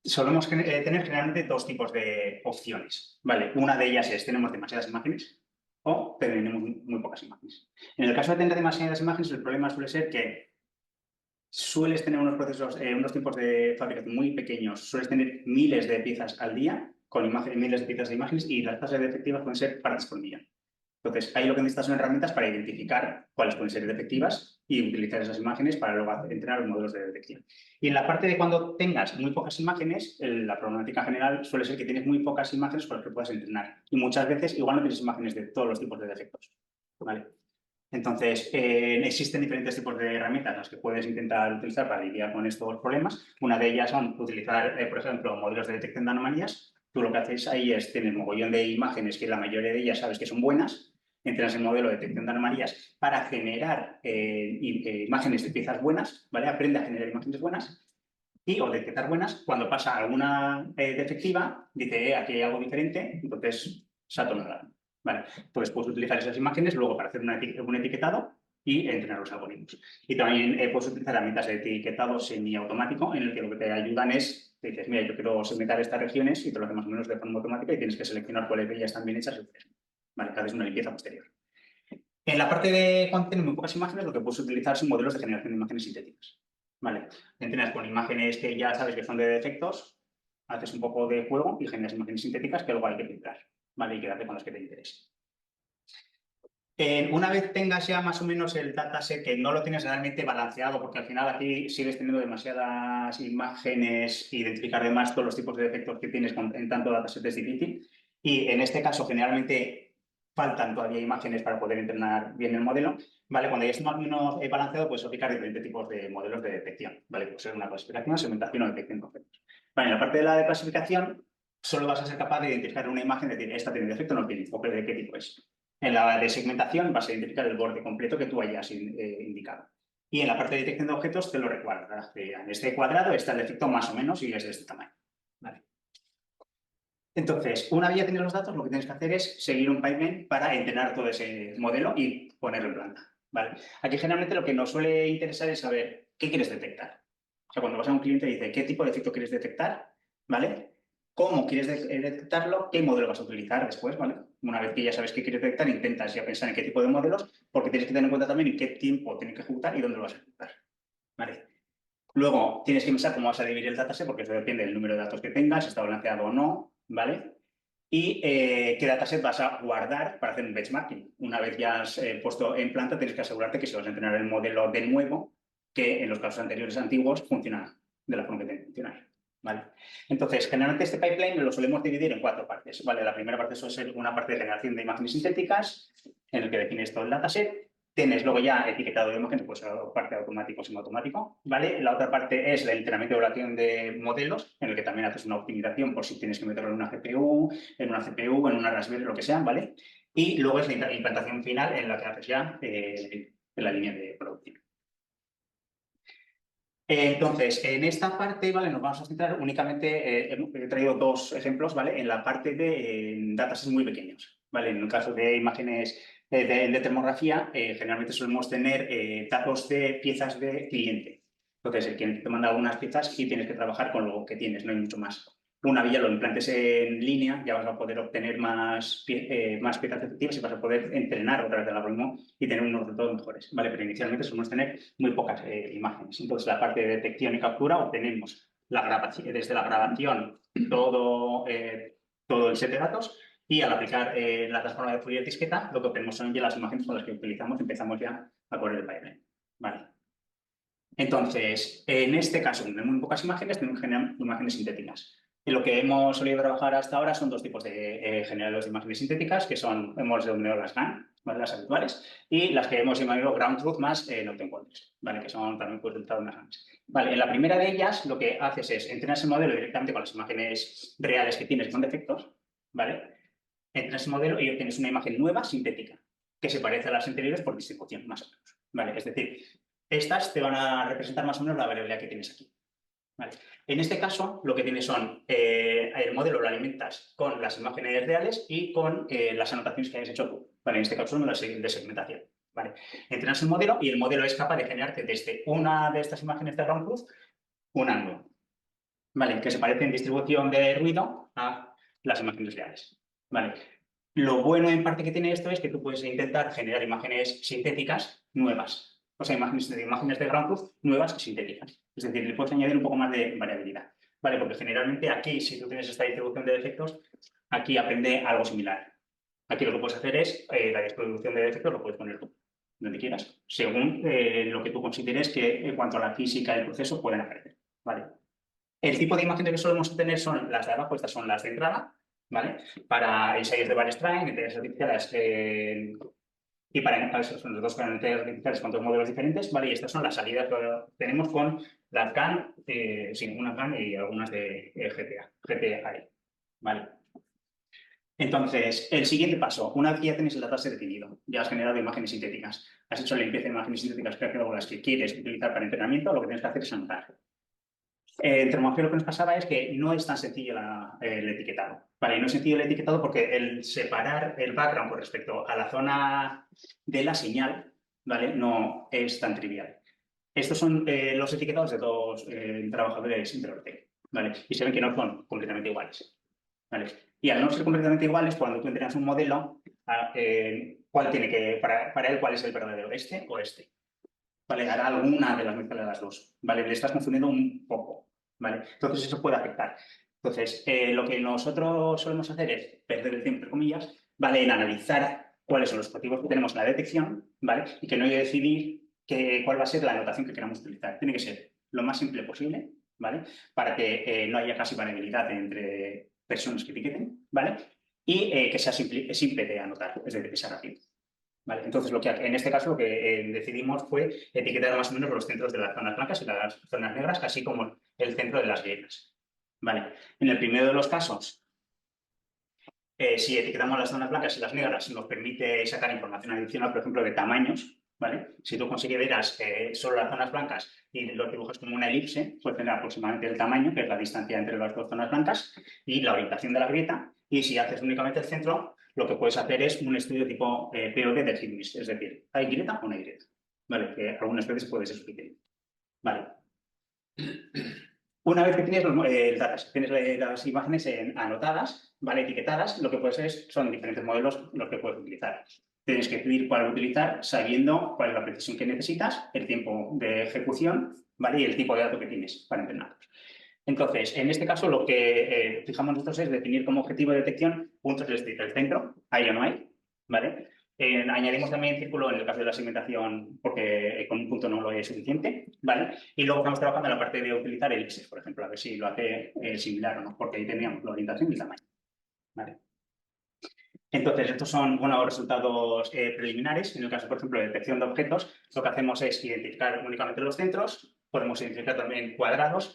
solemos tener generalmente dos tipos de opciones, ¿vale? Una de ellas es tenemos demasiadas imágenes o tenemos muy pocas imágenes. En el caso de tener demasiadas imágenes, el problema suele ser que sueles tener unos procesos, unos tiempos de fabricación muy pequeños, sueles tener miles de piezas al día con miles de piezas de imágenes y las tasas de efectivas pueden ser partes por millón. Entonces, ahí lo que necesitas son herramientas para identificar cuáles pueden ser defectivas y utilizar esas imágenes para luego entrenar los modelos de detección. Y en la parte de cuando tengas muy pocas imágenes, la problemática general suele ser que tienes muy pocas imágenes con las que puedas entrenar. Y muchas veces igual no tienes imágenes de todos los tipos de defectos, ¿vale? Entonces, existen diferentes tipos de herramientas las que puedes intentar utilizar para lidiar con estos problemas. Una de ellas son utilizar, por ejemplo, modelos de detección de anomalías. Tú lo que haces ahí es tener un mogollón de imágenes que la mayoría de ellas sabes que son buenas. Entrenas el modelo de detección de anomalías para generar imágenes de piezas buenas, ¿vale? Aprende a generar imágenes buenas y o detectar buenas. Cuando pasa alguna defectiva, dice, aquí hay algo diferente, entonces salta una alarma. Vale, pues puedes utilizar esas imágenes luego para hacer un etiquetado y entrenar los algoritmos. Y también puedes utilizar herramientas de etiquetado semiautomático en el que lo que te ayudan es, te dices, mira, yo quiero segmentar estas regiones y te lo hace más o menos de forma automática y tienes que seleccionar cuáles de ellas están bien hechas. Vale, que haces una limpieza posterior. En la parte de cuando tienes muy pocas imágenes, lo que puedes utilizar son modelos de generación de imágenes sintéticas. Vale, entrenas con imágenes que ya sabes que son de defectos, haces un poco de juego y generas imágenes sintéticas que luego hay que filtrar, ¿vale? Y quedarte con las que te interesen. Una vez tengas ya más o menos el dataset, que no lo tienes realmente balanceado, porque al final aquí sigues teniendo demasiadas imágenes, identificar además todos los tipos de defectos que tienes en tanto dataset es difícil. Y en este caso, generalmente faltan todavía imágenes para poder entrenar bien el modelo. ¿Vale? Cuando ya esté más o menos balanceado, puedes aplicar diferentes tipos de modelos de detección. ¿Vale? Puede ser una clasificación, segmentación o detección de objetos. Vale, en la parte de la de clasificación, solo vas a ser capaz de identificar una imagen, de decir, esta tiene defecto o no tiene, o de qué tipo es. En la de segmentación vas a identificar el borde completo que tú hayas indicado. Y en la parte de detección de objetos te lo recuadra. En este cuadrado está el defecto más o menos y es de este tamaño. ¿Vale? Entonces, una vez ya tienes los datos, lo que tienes que hacer es seguir un pipeline para entrenar todo ese modelo y ponerlo en planta. ¿Vale? Aquí generalmente lo que nos suele interesar es saber qué quieres detectar. O sea, cuando vas a un cliente y dice qué tipo de defecto quieres detectar, ¿vale? ¿Cómo quieres detectarlo? ¿Qué modelo vas a utilizar después? ¿Vale? Una vez que ya sabes qué quieres detectar, intentas ya pensar en qué tipo de modelos, porque tienes que tener en cuenta también en qué tiempo tienes que ejecutar y dónde lo vas a ejecutar. ¿Vale? Luego tienes que pensar cómo vas a dividir el dataset, porque eso depende del número de datos que tengas, si está balanceado o no, ¿vale? Y qué dataset vas a guardar para hacer un benchmarking. Una vez ya has puesto en planta, tienes que asegurarte que si vas a entrenar el modelo de nuevo, que en los casos anteriores antiguos funciona de la forma que tiene que funcionar. ¿Vale? Entonces, generalmente este pipeline lo solemos dividir en 4 partes. ¿Vale? La primera parte suele ser una parte de generación de imágenes sintéticas, en el que defines todo el dataset. Tienes luego ya etiquetado de imágenes, pues parte automático o semiautomático, ¿vale? La otra parte es el entrenamiento de evaluación de modelos, en el que también haces una optimización por si tienes que meterlo en una GPU, en una Raspberry, lo que sea, ¿vale? Y luego es la implantación final en la que haces ya en la línea de producción. Entonces, en esta parte, ¿vale? Nos vamos a centrar únicamente, he traído 2 ejemplos, ¿vale? En la parte de datasets muy pequeños, ¿vale? En el caso de imágenes de termografía, generalmente solemos tener datos de piezas de cliente. Entonces, el cliente te manda algunas piezas y tienes que trabajar con lo que tienes, no hay mucho más. Una vez ya lo implantes en línea, ya vas a poder obtener más piezas efectivas y vas a poder entrenar otra vez el algoritmo y tener unos resultados mejores, ¿vale? Pero inicialmente solemos tener muy pocas imágenes. Entonces, la parte de detección y captura obtenemos desde la grabación todo el set de datos y al aplicar la transforma de Fourier discreta, lo que obtenemos son ya las imágenes con las que utilizamos y empezamos ya a correr el pipeline, ¿vale? Entonces, en este caso, tenemos muy pocas imágenes, tenemos que generar imágenes sintéticas. Y lo que hemos solido trabajar hasta ahora son 2 tipos de generadores de imágenes sintéticas, que son, hemos denominado las GAN, ¿vale? Las habituales, y las que hemos llamado Ground Truth más no te encuentres, ¿vale? Que son también pues, unas GANs. Vale, en la primera de ellas, lo que haces es entrenar ese modelo directamente con las imágenes reales que tienes con defectos, ¿vale? Entrenas ese modelo y obtienes una imagen nueva, sintética, que se parece a las anteriores por distribución, más o menos, ¿vale? Es decir, estas te van a representar más o menos la variabilidad que tienes aquí. ¿Vale? En este caso, lo que tienes son, el modelo lo alimentas con las imágenes reales y con las anotaciones que hayas hecho tú. ¿Vale? En este caso son las de segmentación. ¿Vale? Entrenas el modelo y el modelo es capaz de generarte desde una de estas imágenes de ground truth un ángulo, ¿vale? Que se parece en distribución de ruido a las imágenes reales. ¿Vale? Lo bueno en parte que tiene esto es que tú puedes intentar generar imágenes sintéticas nuevas. O sea, imágenes de ground truth nuevas sintéticas. Es decir, le puedes añadir un poco más de variabilidad. ¿Vale? Porque generalmente aquí, si tú tienes esta distribución de defectos, aquí aprende algo similar. Aquí lo que puedes hacer es la distribución de defectos, lo puedes poner tú, donde quieras, según lo que tú consideres que en cuanto a la física del proceso pueden aparecer, ¿vale? El tipo de imágenes que solemos tener son las de abajo, estas son las de entrada, ¿vale? Para ensayos de Ballestrain, inteligencias artificiales y para esos son los dos canales artificiales con dos modelos diferentes, ¿vale? Y estas son las salidas que tenemos con la CAN, sin una CAN y algunas de GTA, ¿vale? Entonces, el siguiente paso, una vez que ya tienes el datasset definido, ya has generado imágenes sintéticas, has hecho la limpieza de imágenes sintéticas que las que quieres utilizar para entrenamiento, lo que tienes que hacer es anotar. En Termografía lo que nos pasaba es que no es tan sencillo el etiquetado. ¿Vale? No es sencillo el etiquetado porque el separar el background con respecto a la zona de la señal, ¿vale? No es tan trivial. Estos son los etiquetados de dos trabajadores de Ortec, ¿vale? Y se ven que no son completamente iguales, ¿vale? Y al no ser completamente iguales, cuando tú entrenas un modelo, ¿cuál tiene que, para él, cuál es el verdadero, este o este? ¿Vale? Hará alguna de las mezclas de las dos, ¿vale? Le estás confundiendo un poco, ¿vale? Entonces eso puede afectar. Entonces, lo que nosotros solemos hacer es perder el tiempo, entre comillas, ¿vale? En analizar cuáles son los objetivos que tenemos en la detección, ¿vale? Y que no hay que decidir cuál va a ser la anotación que queramos utilizar. Tiene que ser lo más simple posible, ¿vale? Para que no haya casi variabilidad entre personas que etiqueten, ¿vale? Y que sea simple de anotar, es decir, que sea rápido. ¿Vale? Entonces, en este caso lo que decidimos fue etiquetar más o menos los centros de las zonas blancas y las zonas negras, así como el centro de las grietas. ¿Vale? En el primero de los casos, si etiquetamos las zonas blancas y las negras, nos permite sacar información adicional, por ejemplo, de tamaños. ¿Vale? Si tú consideras solo las zonas blancas y los dibujas como una elipse, puedes tener aproximadamente el tamaño, que es la distancia entre las dos zonas blancas, y la orientación de la grieta. Y si haces únicamente el centro, lo que puedes hacer es un estudio tipo POD del Higgs, es decir, ¿hay grieta o no hay grieta? ¿Vale? Que algunas veces puede ser suficiente. Vale. Una vez que tienes el datas, tienes las imágenes anotadas, ¿vale? Etiquetadas, lo que puedes hacer son diferentes modelos los que puedes utilizar. Tienes que decidir cuál utilizar sabiendo cuál es la precisión que necesitas, el tiempo de ejecución, ¿vale? Y el tipo de dato que tienes para entrenarlos. Entonces, en este caso, lo que fijamos nosotros es definir como objetivo de detección puntos del centro, hay o no hay, ¿vale? Añadimos también círculo en el caso de la segmentación porque con un punto no lo es suficiente, ¿vale? Y luego estamos trabajando en la parte de utilizar elipses, por ejemplo, a ver si lo hace similar o no, porque ahí teníamos la orientación y el tamaño, ¿vale? Entonces, estos son buenos resultados preliminares. En el caso, por ejemplo, de detección de objetos, lo que hacemos es identificar únicamente los centros, podemos identificar también cuadrados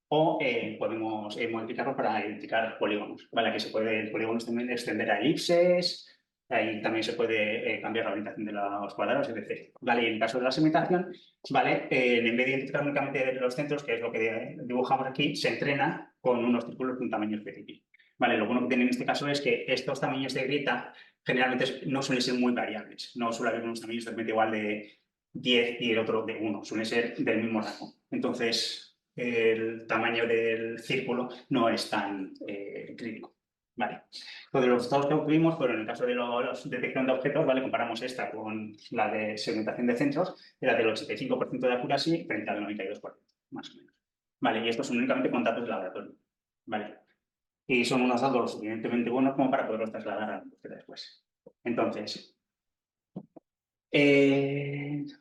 o podemos modificarlo para identificar polígonos, ¿vale? Aquí se puede polígonos también extender a elipses, ahí también se puede cambiar la orientación de los cuadrados, etc. ¿Vale? Y en el caso de la segmentación, ¿vale? En vez de identificar únicamente los centros, que es lo que dibujamos aquí, se entrena con unos círculos de un tamaño específico. Vale, lo bueno que tiene en este caso es que estos tamaños de grieta generalmente no suelen ser muy variables. No suele haber unos tamaños de repente igual de 10 y el otro de 1. Suelen ser del mismo rango. Entonces, el tamaño del círculo no es tan crítico. Vale. Entonces, los resultados que obtuvimos fueron, en el caso de la detección de objetos, ¿vale? Comparamos esta con la de segmentación de centros, era del 85% de accuracy frente al 92%, más o menos. Vale, y estos son únicamente con datos de laboratorio. Vale. Y son unos datos lo suficientemente buenos como para poderlos trasladar a la búsqueda después. Entonces, eso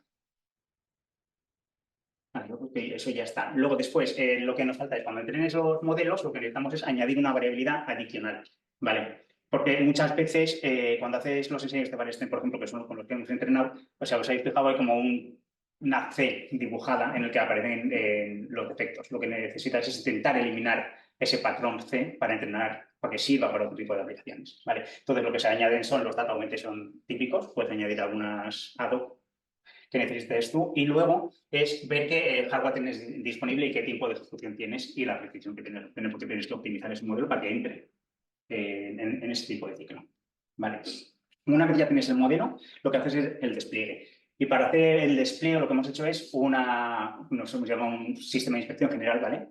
ya está. Luego después, lo que nos falta es cuando entrenes los modelos, lo que necesitamos es añadir una variabilidad adicional, ¿vale? Porque muchas veces cuando haces los ensayos de Ballestrain, por ejemplo, que son con los que hemos entrenado, o sea, os habéis fijado hay como una C dibujada en el que aparecen los defectos. Lo que necesitas es intentar eliminar ese patrón C para entrenar, para que sirva para otro tipo de aplicaciones, ¿vale? Entonces, lo que se añaden son los data augmentation típicos, puedes añadir algunas ad hoc que necesites tú y luego es ver qué hardware tienes disponible y qué tipo de ejecución tienes y la precisión que tienes, porque tienes que optimizar ese modelo para que entre en ese tipo de ciclo, ¿vale? Una vez ya tienes el modelo, lo que haces es el despliegue. Y para hacer el despliegue lo que hemos hecho es nos hemos llamado un sistema de inspección general, ¿vale?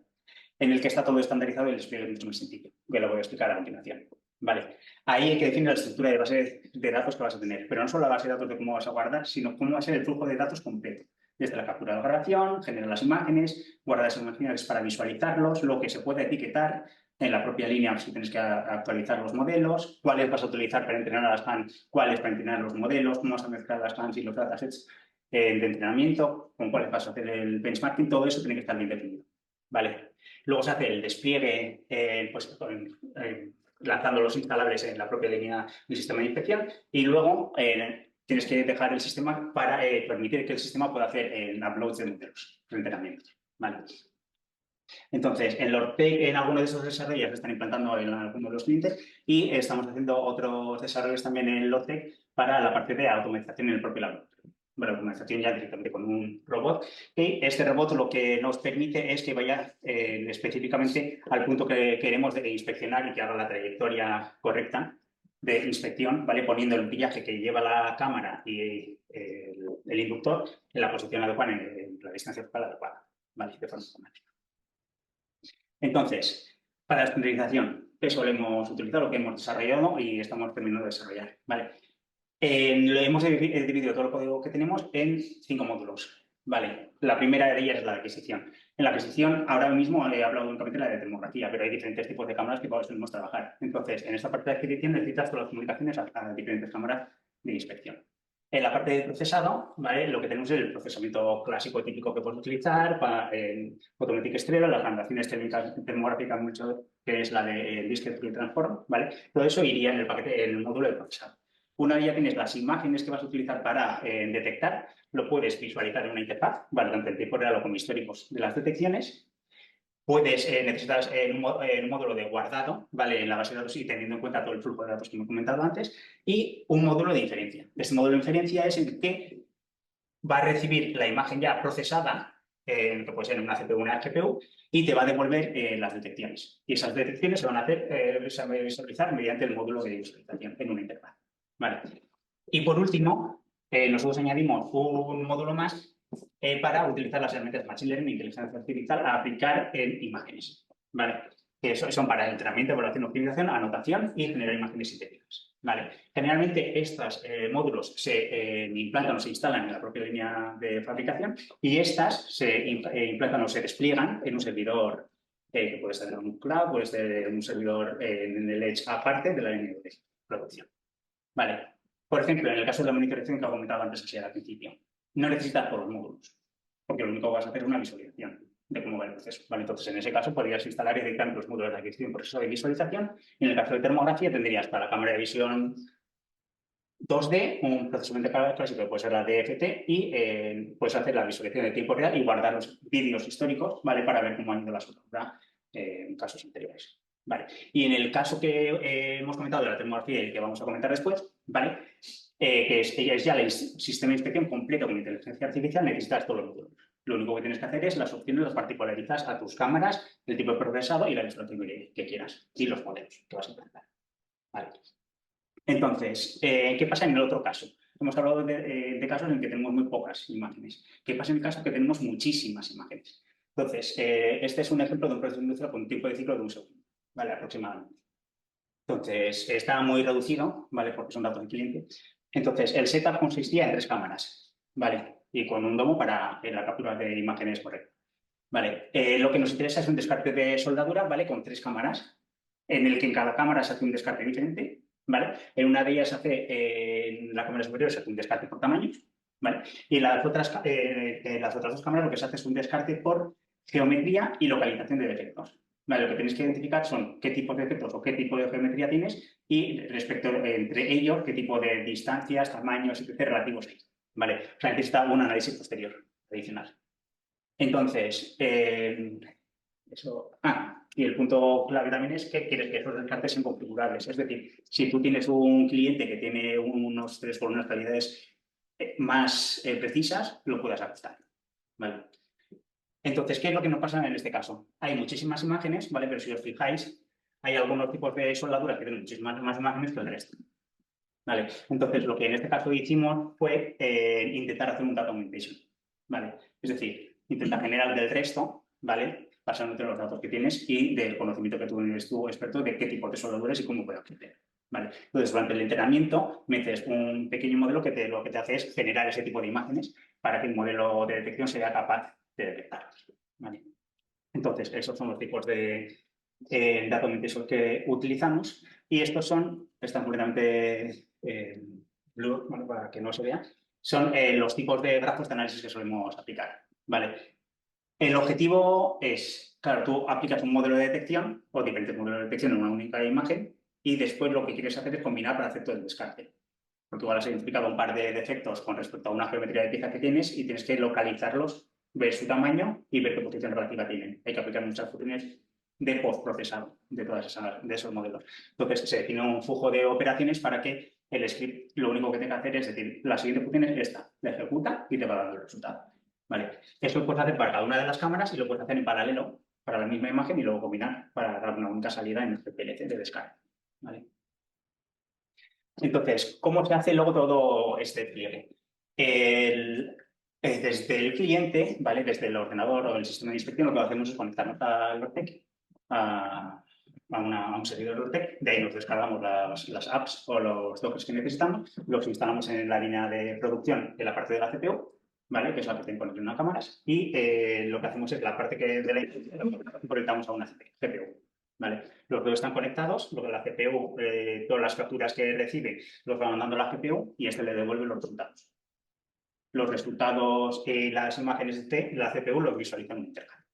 En el que está todo estandarizado y el despliegue es mucho más sencillo, que lo voy a explicar a continuación. Vale, ahí hay que definir la estructura de base de datos que vas a tener, pero no solo la base de datos de cómo vas a guardar, sino cómo va a ser el flujo de datos completo. Desde la captura de la grabación, generar las imágenes, guardar esas imágenes para visualizarlos, lo que se puede etiquetar, en la propia línea si tienes que actualizar los modelos, cuáles vas a utilizar para entrenar a las GANs, cuáles para entrenar los modelos, cómo vas a mezclar las GANs y los datasets de entrenamiento, con cuáles vas a hacer el benchmarking, todo eso tiene que estar bien definido. ¿Vale? Luego se hace el despliegue, lanzando los instalables en la propia línea del sistema de inspección y luego tienes que dejar el sistema para permitir que el sistema pueda hacer uploads de modelos de entrenamiento. ¿Vale? Entonces, en Lortec, en algunos de esos desarrollos se están implantando en algunos de los clientes y estamos haciendo otros desarrollos también en Lortec para la parte de automatización en el propio laboratorio. Bueno, automatización ya directamente con un robot. Y este robot lo que nos permite es que vaya específicamente al punto que queremos de inspeccionar y que haga la trayectoria correcta de inspección, ¿vale? Poniendo el pillaje que lleva la cámara y el inductor en la posición adecuada, en la distancia focal adecuada, ¿vale? De forma automática. Entonces, para la estandarización, eso lo hemos utilizado, lo que hemos desarrollado y estamos terminando de desarrollar, ¿vale? Hemos dividido todo el código que tenemos en 5 módulos, ¿vale? La primera de ellas es la de adquisición. En la adquisición, ahora mismo he hablado únicamente de la de termografía, pero hay diferentes tipos de cámaras que podemos trabajar. Entonces, en esta parte de adquisición necesitas todas las comunicaciones a diferentes cámaras de inspección. En la parte de procesado, ¿vale? Lo que tenemos es el procesamiento clásico típico que puedes utilizar para Automatic Stereo, las translaciones térmicas termográficas mucho, que es la de Discrete Fluid Transform, ¿vale? Todo eso iría en el paquete, en el módulo de procesado. Una vez ya tienes las imágenes que vas a utilizar para detectar, lo puedes visualizar en una interfaz, ¿vale? Tanto en tiempo real como históricos de las detecciones. Necesitas un módulo de guardado, ¿vale? En la base de datos y teniendo en cuenta todo el flujo de datos que hemos comentado antes, y un módulo de inferencia. Este módulo de inferencia es el que va a recibir la imagen ya procesada, que puede ser en una CPU o una GPU, y te va a devolver las detecciones. Y esas detecciones se van a hacer visualizar mediante el módulo de visualización en una interfaz, ¿vale? Y por último, nosotros añadimos un módulo más para utilizar las herramientas de Machine Learning e inteligencia artificial a aplicar en imágenes, ¿vale? Que son para entrenamiento, evaluación, optimización, anotación y generar imágenes sintéticas, ¿vale? Generalmente estos módulos se implantan o se instalan en la propia línea de fabricación y estas se implantan o se despliegan en un servidor que puede ser en un cloud, puede ser en un servidor en el Edge aparte de la línea de producción, ¿vale? Por ejemplo, en el caso de la monitorización que comentaba antes al principio, no necesitas todos los módulos, porque lo único que vas a hacer es una visualización de cómo va el proceso, ¿vale? Entonces, en ese caso, podrías instalar directamente los módulos de adquisición y proceso de visualización. Y en el caso de termografía, tendrías para la cámara de visión 2D un procesamiento clásico que puede ser la DFT y puedes hacer la visualización de tiempo real y guardar los vídeos históricos, ¿vale? Para ver cómo han ido las fotogramas en casos anteriores, ¿vale? Y en el caso que hemos comentado de la termografía y que vamos a comentar después, ¿vale? Que es ya el sistema de inspección completo con inteligencia artificial, necesitas todos los módulos. Lo único que tienes que hacer es las opciones, las particularizas a tus cámaras, el tipo de procesado y la visualización que quieras y los modelos que vas a implantar, ¿vale? Entonces, ¿qué pasa en el otro caso? Hemos hablado de casos en que tenemos muy pocas imágenes. ¿Qué pasa en el caso que tenemos muchísimas imágenes? Entonces, este es un ejemplo de un proceso industrial con un tiempo de ciclo de 1 segundo, ¿vale? Aproximadamente. Entonces, está muy reducido, ¿vale? Porque son datos de cliente. Entonces, el setup consistía en 3 cámaras, ¿vale? Y con un domo para la captura de imágenes correcta. ¿Vale? Lo que nos interesa es un descarte de soldadura, ¿vale? Con 3 cámaras, en el que en cada cámara se hace un descarte diferente, ¿vale? En una de ellas en la cámara superior se hace un descarte por tamaños, ¿vale? Y en las otras 2 cámaras lo que se hace es un descarte por geometría y localización de defectos. ¿Vale? Lo que tienes que identificar son qué tipo de defectos o qué tipo de geometría tienes y respecto entre ellos qué tipo de distancias, tamaños, etc. relativos hay, ¿vale? O sea, necesita un análisis posterior adicional. Entonces, y el punto clave también es que quieres que esos descartes sean configurables. Es decir, si tú tienes un cliente que tiene unos 3 con unas calidades más precisas, lo puedas ajustar, ¿vale? Entonces, ¿qué es lo que nos pasa en este caso? Hay muchísimas imágenes, ¿vale? Pero si os fijáis, hay algunos tipos de soldaduras que tienen muchísimas más imágenes que el resto, ¿vale? Entonces, lo que en este caso hicimos fue intentar hacer un data augmentation, ¿vale? Es decir, intentar generar del resto, ¿vale? Basándote en los datos que tienes y del conocimiento que tú eres tú experto de qué tipo de soldaduras y cómo puede obtener, ¿vale? Entonces, durante el entrenamiento, metes un pequeño modelo que lo que te hace es generar ese tipo de imágenes para que el modelo de detección sea capaz de detectarlos, ¿vale? Entonces, esos son los tipos de datos esos que utilizamos, y estos están completamente blur, bueno, para que no se vea, son los tipos de grafos de análisis que solemos aplicar, ¿vale? El objetivo es, claro, tú aplicas un modelo de detección o diferentes modelos de detección en una única imagen y después lo que quieres hacer es combinar para hacer todo el descarte. Porque igual has identificado un par de defectos con respecto a una geometría de pieza que tienes y tienes que localizarlos, ver su tamaño y ver qué posición relativa tienen. Hay que aplicar muchas funciones de postprocesado de esos modelos. Entonces, se define un flujo de operaciones para que el script lo único que tenga que hacer es decir, la siguiente función es esta, la ejecuta y te va dando el resultado. ¿Vale? Eso lo puedes hacer para cada una de las cámaras y lo puedes hacer en paralelo para la misma imagen y luego combinar para dar una única salida en este PLC de descarga. ¿Vale? Entonces, ¿cómo se hace luego todo este despliegue? Desde el cliente, ¿vale? Desde el ordenador o el sistema de inspección, lo que hacemos es conectarnos al Lortec, a un servidor Lortec, de ahí nos descargamos las apps o los dockers que necesitamos, los instalamos en la línea de producción de la parte de la CPU, ¿vale? Que es la que tiene conexión a cámaras, y lo que hacemos es la parte de la inspección conectamos a una CPU. ¿Vale? Los dos están conectados, luego la CPU, todas las capturas que recibe los va mandando a la GPU y este le devuelve los resultados. Los resultados y las imágenes de la CPU los visualiza en un intercambio.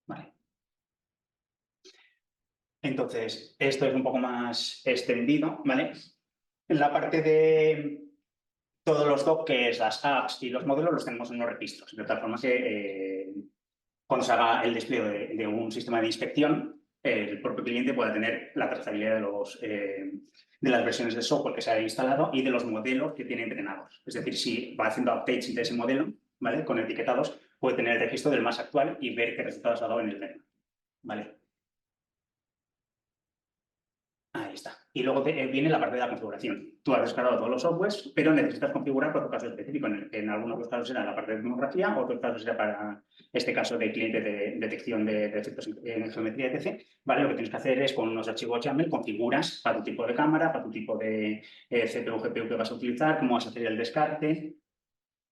¿Vale? Entonces, esto es un poco más extendido, ¿vale? En la parte de todos los dockers, las apps y los modelos los tenemos en unos registros, de tal forma que cuando se haga el despliegue de un sistema de inspección, el propio cliente pueda tener la trazabilidad de las versiones de software que se ha instalado y de los modelos que tiene entrenados. Es decir, si va haciendo updates de ese modelo, ¿vale? Con etiquetados, puede tener el registro del más actual y ver qué resultados ha dado en el tema. ¿Vale? Ahí está. Y luego viene la parte de la configuración. Tú has descargado todos los softwares, pero necesitas configurar por tu caso específico. En algunos casos será la parte de demografía, otros casos será para este caso de cliente de detección de defectos en geometría, etc. ¿Vale? Lo que tienes que hacer es con unos archivos YAML configuras para tu tipo de cámara, para tu tipo de CPU, GPU que vas a utilizar, cómo vas a hacer el descarte,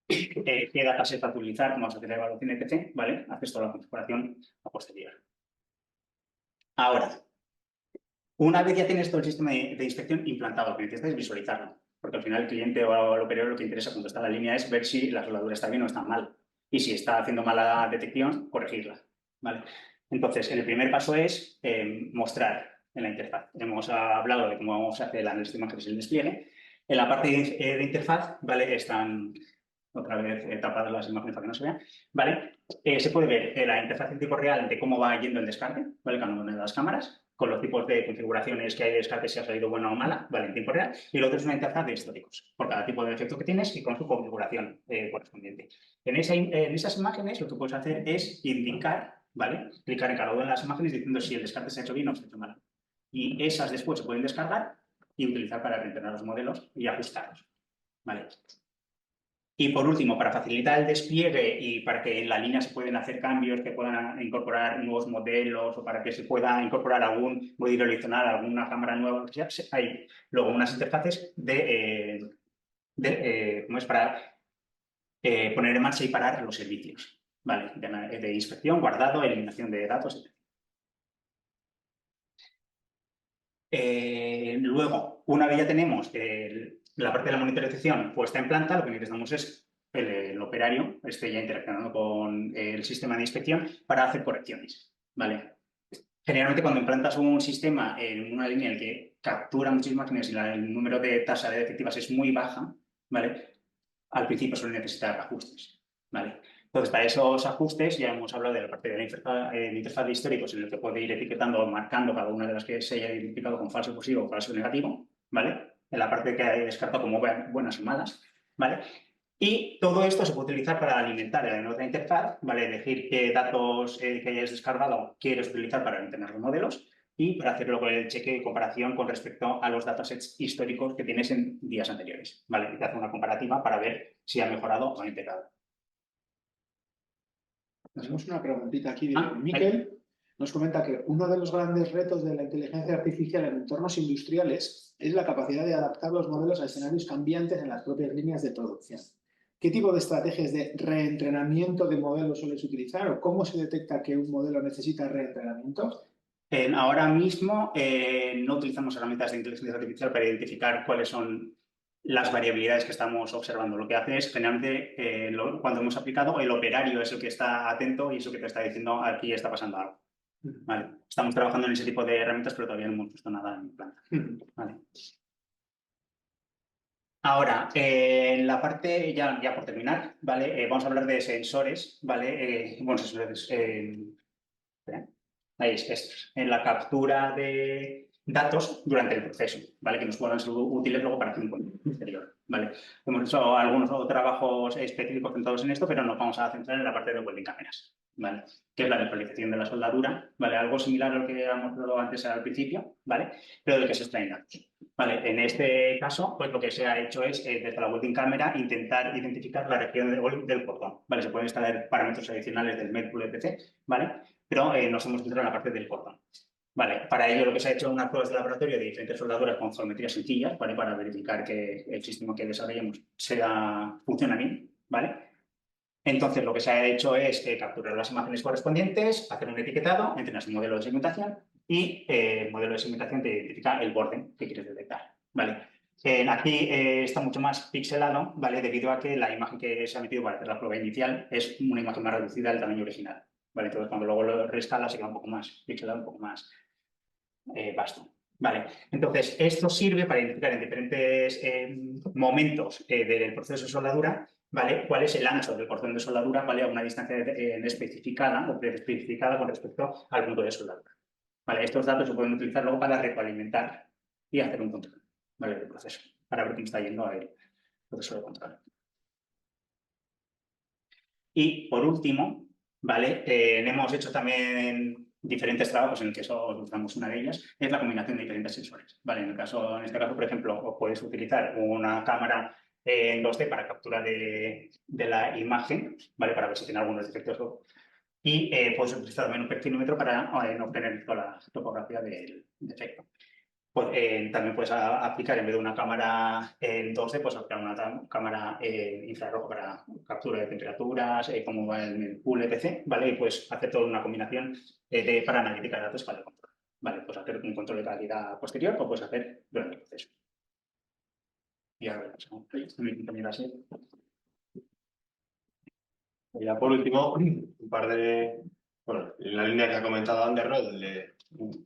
qué dataset vas a utilizar, cómo vas a hacer la evaluación, etc. ¿Vale? Haces toda la configuración a posterior. Ahora, una vez ya tienes todo el sistema de inspección implantado, lo que necesitas es visualizarlo, porque al final el cliente o el operador lo que interesa cuando está en la línea es ver si la soldadura está bien o está mal. Y si está haciendo mala detección, corregirla. ¿Vale? Entonces, el primer paso es mostrar en la interfaz. Hemos hablado de cómo vamos a hacer el análisis de imágenes y el despliegue. En la parte de interfaz, ¿vale? Están otra vez tapadas las imágenes para que no se vean, ¿vale? Se puede ver la interfaz en tiempo real de cómo va yendo el descarte, ¿vale? Cada una de las cámaras, con los tipos de configuraciones que hay de descarte, si ha salido buena o mala, ¿vale? En tiempo real. Y el otro es una interfaz de históricos, por cada tipo de efecto que tienes y con su configuración correspondiente. En esas imágenes lo que puedes hacer es indicar, ¿vale? Clicar en cada una de las imágenes diciendo si el descarte se ha hecho bien o se ha hecho mal. Y esas después se pueden descargar y utilizar para reentrenar los modelos y ajustarlos, ¿vale? Y por último, para facilitar el despliegue y para que en la línea se puedan hacer cambios, que puedan incorporar nuevos modelos o para que se pueda incorporar algún modelo adicional, alguna cámara nueva, hay luego unas interfaces ¿cómo es? Para poner en marcha y parar los servicios, ¿vale? De inspección, guardado, eliminación de datos, etc. Luego, una vez ya tenemos la parte de la monitorización puesta en planta, lo que necesitamos es el operario esté ya interaccionando con el sistema de inspección para hacer correcciones, ¿vale? Generalmente cuando implantas un sistema en una línea en la que captura muchísimas imágenes y el número de tasa de defectivas es muy baja, ¿vale? Al principio suele necesitar ajustes, ¿vale? Entonces, para esos ajustes ya hemos hablado de la parte de la interfaz de históricos en el que puede ir etiquetando o marcando cada una de las que se haya identificado con falso positivo o falso negativo, ¿vale? En la parte que hay descartado como buenas o malas, ¿vale? Y todo esto se puede utilizar para alimentar en otra interfaz, ¿vale? Elegir qué datos que hayas descargado quieres utilizar para entrenar los modelos y para hacer luego el cheque de comparación con respecto a los datasets históricos que tienes en días anteriores, ¿vale? Y te hace una comparativa para ver si ha mejorado o ha empeorado. Tenemos una preguntita aquí de Miquel. Nos comenta que uno de los grandes retos de la inteligencia artificial en entornos industriales es la capacidad de adaptar los modelos a escenarios cambiantes en las propias líneas de producción. ¿Qué tipo de estrategias de reentrenamiento de modelos sueles utilizar o cómo se detecta que un modelo necesita reentrenamiento? Ahora mismo no utilizamos herramientas de inteligencia artificial para identificar cuáles son las variabilidades que estamos observando. Lo que hace es, generalmente, cuando hemos aplicado, el operario es el que está atento y es el que te está diciendo aquí está pasando algo. Vale. Estamos trabajando en ese tipo de herramientas, pero todavía no hemos puesto nada en planta. Vale. Ahora, en la parte, ya por terminar, ¿vale? Vamos a hablar de sensores, ¿vale? Bueno, sensores, espera. Ahí es, estos, en la captura de datos durante el proceso, ¿vale? Que nos puedan ser útiles luego para hacer un control posterior, ¿vale? Hemos hecho algunos trabajos específicos centrados en esto, pero nos vamos a centrar en la parte de welding cámaras, ¿vale? Que es la neutralización de la soldadura, ¿vale? Algo similar a lo que hemos hablado antes al principio, ¿vale? Pero del que se extraen datos. Vale, en este caso, pues lo que se ha hecho es, desde la welding cámara, intentar identificar la región del cordón, ¿vale? Se pueden instalar parámetros adicionales del MEDPOOL, etc., ¿vale? Pero nos hemos centrado en la parte del cordón. Vale, para ello lo que se ha hecho es unas pruebas de laboratorio de diferentes soldaduras con geometrías sencillas, ¿vale? Para verificar que el sistema que desarrollemos funciona bien, ¿vale? Entonces lo que se ha hecho es capturar las imágenes correspondientes, hacer un etiquetado, entrenar el modelo de segmentación y el modelo de segmentación te identifica el borde que quieres detectar, ¿vale? Aquí está mucho más pixelado, ¿vale? Debido a que la imagen que se ha metido para hacer la prueba inicial es una imagen más reducida del tamaño original, ¿vale? Entonces cuando luego lo reescala se queda un poco más pixelado, un poco más vasto. Vale, entonces esto sirve para identificar en diferentes momentos del proceso de soldadura, ¿vale? Cuál es el ancho del cordón de soldadura, ¿vale? A una distancia especificada o preespecificada con respecto al punto de soldadura. Vale, estos datos se pueden utilizar luego para retroalimentar y hacer un control, ¿vale? Del proceso, para ver cómo está yendo el proceso de control. Y por último, ¿vale? Hemos hecho también diferentes trabajos en el que solo usamos una de ellas, es la combinación de diferentes sensores, ¿vale? En este caso, por ejemplo, puedes utilizar una cámara en 2D para captura de la imagen, ¿vale? Para ver si tiene algunos defectos. Y puedes utilizar también un perfilómetro para obtener toda la topografía del defecto. Pues, también puedes aplicar, en vez de una cámara en 2D, pues aplicar una cámara infrarrojo para captura de temperaturas, cómo va el pool, etc. ¿Vale? Y puedes hacer toda una combinación para analítica de datos para el control. ¿Vale? Puedes hacer un control de calidad posterior o puedes hacer durante el proceso. Y ahora mi compañera así. Y ya por último, un par de, bueno, en la línea que ha comentado Ander, ¿no? De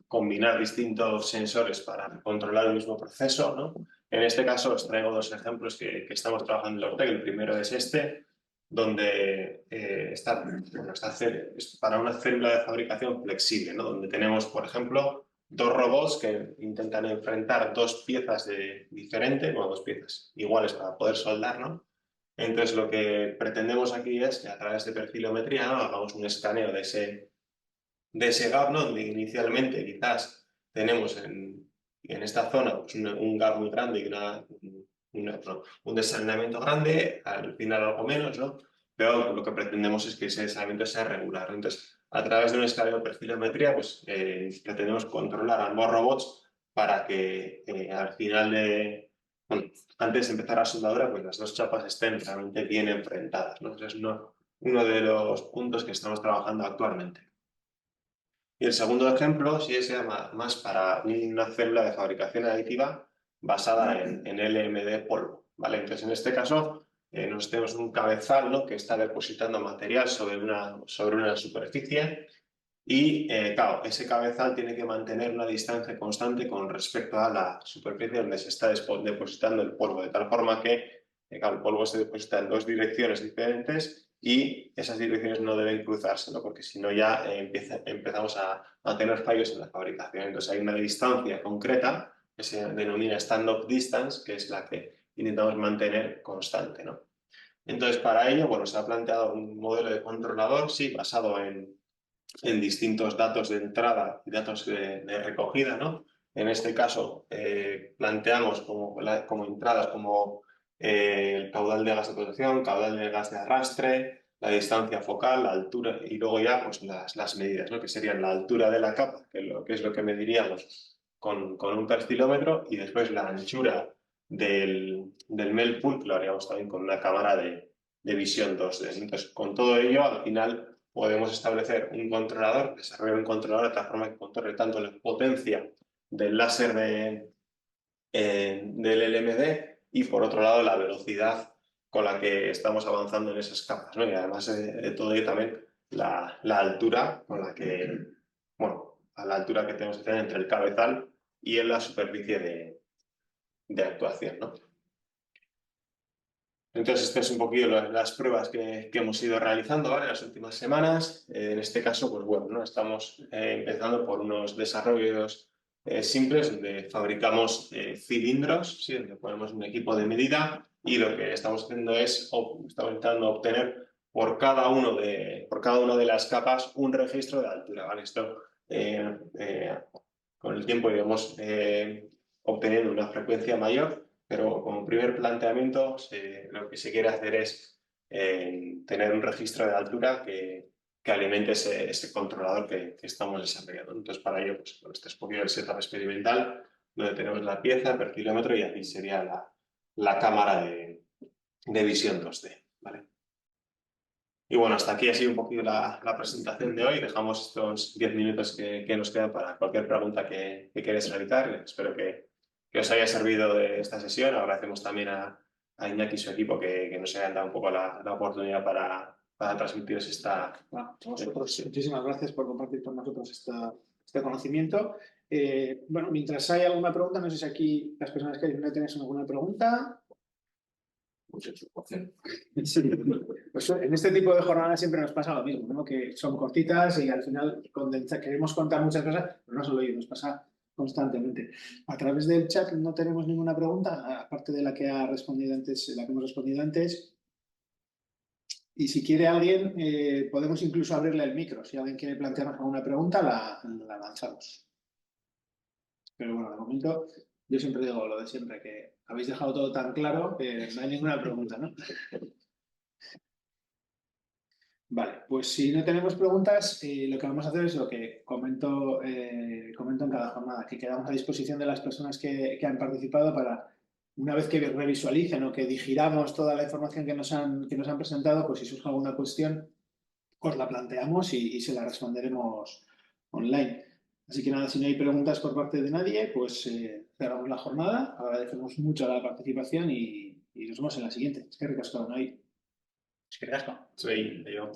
combinar distintos sensores para controlar el mismo proceso, ¿no? En este caso os traigo dos ejemplos que estamos trabajando en la Ortega. El primero es este, donde está para una célula de fabricación flexible, ¿no? Donde tenemos, por ejemplo, dos robots que intentan enfrentar dos piezas diferentes, bueno, dos piezas iguales para poder soldar, ¿no? Entonces, lo que pretendemos aquí es que a través de perfilometría, ¿no? Hagamos un escaneo de ese gap, ¿no? Donde inicialmente quizás tenemos en esta zona pues un gap muy grande y un desalinamiento grande, al final algo menos, ¿no? Pero lo que pretendemos es que ese desalinamiento sea regular. Entonces, a través de un escaneo de perfilometría, pues pretendemos controlar a ambos robots para que al final bueno, antes de empezar la soldadura, pues las dos chapas estén realmente bien enfrentadas, ¿no? Ese es uno de los puntos que estamos trabajando actualmente. Y el segundo ejemplo sí es más para una célula de fabricación aditiva basada en LMD polvo, ¿vale? Entonces, en este caso, nosotros tenemos un cabezal, ¿no? Que está depositando material sobre una superficie y, claro, ese cabezal tiene que mantener una distancia constante con respecto a la superficie donde se está depositando el polvo, de tal forma que, claro, el polvo se deposita en dos direcciones diferentes y esas direcciones no deben cruzarse, ¿no? Porque si no ya empezamos a tener fallos en la fabricación. Entonces hay una distancia concreta que se denomina stand-off distance, que es la que intentamos mantener constante, ¿no? Entonces, para ello, bueno, se ha planteado un modelo de controlador, sí, basado en distintos datos de entrada y datos de recogida, ¿no? En este caso, planteamos como entradas como el caudal de gas de protección, caudal de gas de arrastre, la distancia focal, la altura y luego ya pues las medidas, ¿no? Que serían la altura de la capa, que es lo que mediríamos con un perfilómetro, y después la anchura del MEL pool, que lo haríamos también con una cámara de visión 2D. Entonces, con todo ello, al final podemos establecer un controlador, desarrollar un controlador de tal forma que controle tanto la potencia del láser del LMD y por otro lado la velocidad con la que estamos avanzando en esas capas, ¿no? Y además de todo ello también la altura con la que, bueno, a la altura que tenemos que tener entre el cabezal y en la superficie de actuación, ¿no? Entonces, estas son un poquito las pruebas que hemos ido realizando, ¿vale? Las últimas semanas. En este caso, pues bueno, ¿no? Estamos empezando por unos desarrollos simples donde fabricamos cilindros, ¿sí? Donde ponemos un equipo de medida y lo que estamos haciendo es, estamos intentando obtener por cada una de las capas un registro de altura, ¿vale? Esto con el tiempo iremos obteniendo una frecuencia mayor, pero como primer planteamiento lo que se quiere hacer es tener un registro de altura que alimente ese controlador que estamos desarrollando. Entonces, para ello, pues, este es un poquito el setup experimental, donde tenemos la pieza, el perfilómetro y aquí sería la cámara de visión 2D, ¿vale? Y bueno, hasta aquí ha sido un poquito la presentación de hoy. Dejamos estos 10 minutos que nos quedan para cualquier pregunta que queráis realizar. Espero que os haya servido de esta sesión. Agradecemos también a Iñaki y su equipo que nos hayan dado un poco la oportunidad para transmitiros esta... Bueno, a vosotros, muchísimas gracias por compartir con nosotros este conocimiento. Bueno, mientras hay alguna pregunta, no sé si aquí las personas que no tenéis alguna pregunta. Sí. Pues en este tipo de jornadas siempre nos pasa lo mismo, ¿no? Que son cortitas y al final queremos contar muchas cosas, pero no solo ello, nos pasa constantemente. A través del chat no tenemos ninguna pregunta, aparte de la que hemos respondido antes. Y si quiere alguien, podemos incluso abrirle el micro. Si alguien quiere plantearnos alguna pregunta, la lanzamos. Pero bueno, de momento yo siempre digo lo de siempre, que habéis dejado todo tan claro que no hay ninguna pregunta, ¿no? Vale, pues si no tenemos preguntas, lo que vamos a hacer es lo que comento en cada jornada, que quedamos a disposición de las personas que han participado para, una vez que revisualicen o que digiramos toda la información que nos han presentado, pues si surge alguna cuestión, os la planteamos y se la responderemos online. Así que nada, si no hay preguntas por parte de nadie, pues cerramos la jornada. Agradecemos mucho la participación y nos vemos en la siguiente. Es que ricasco, ¿no? Es que casco. Soy yo.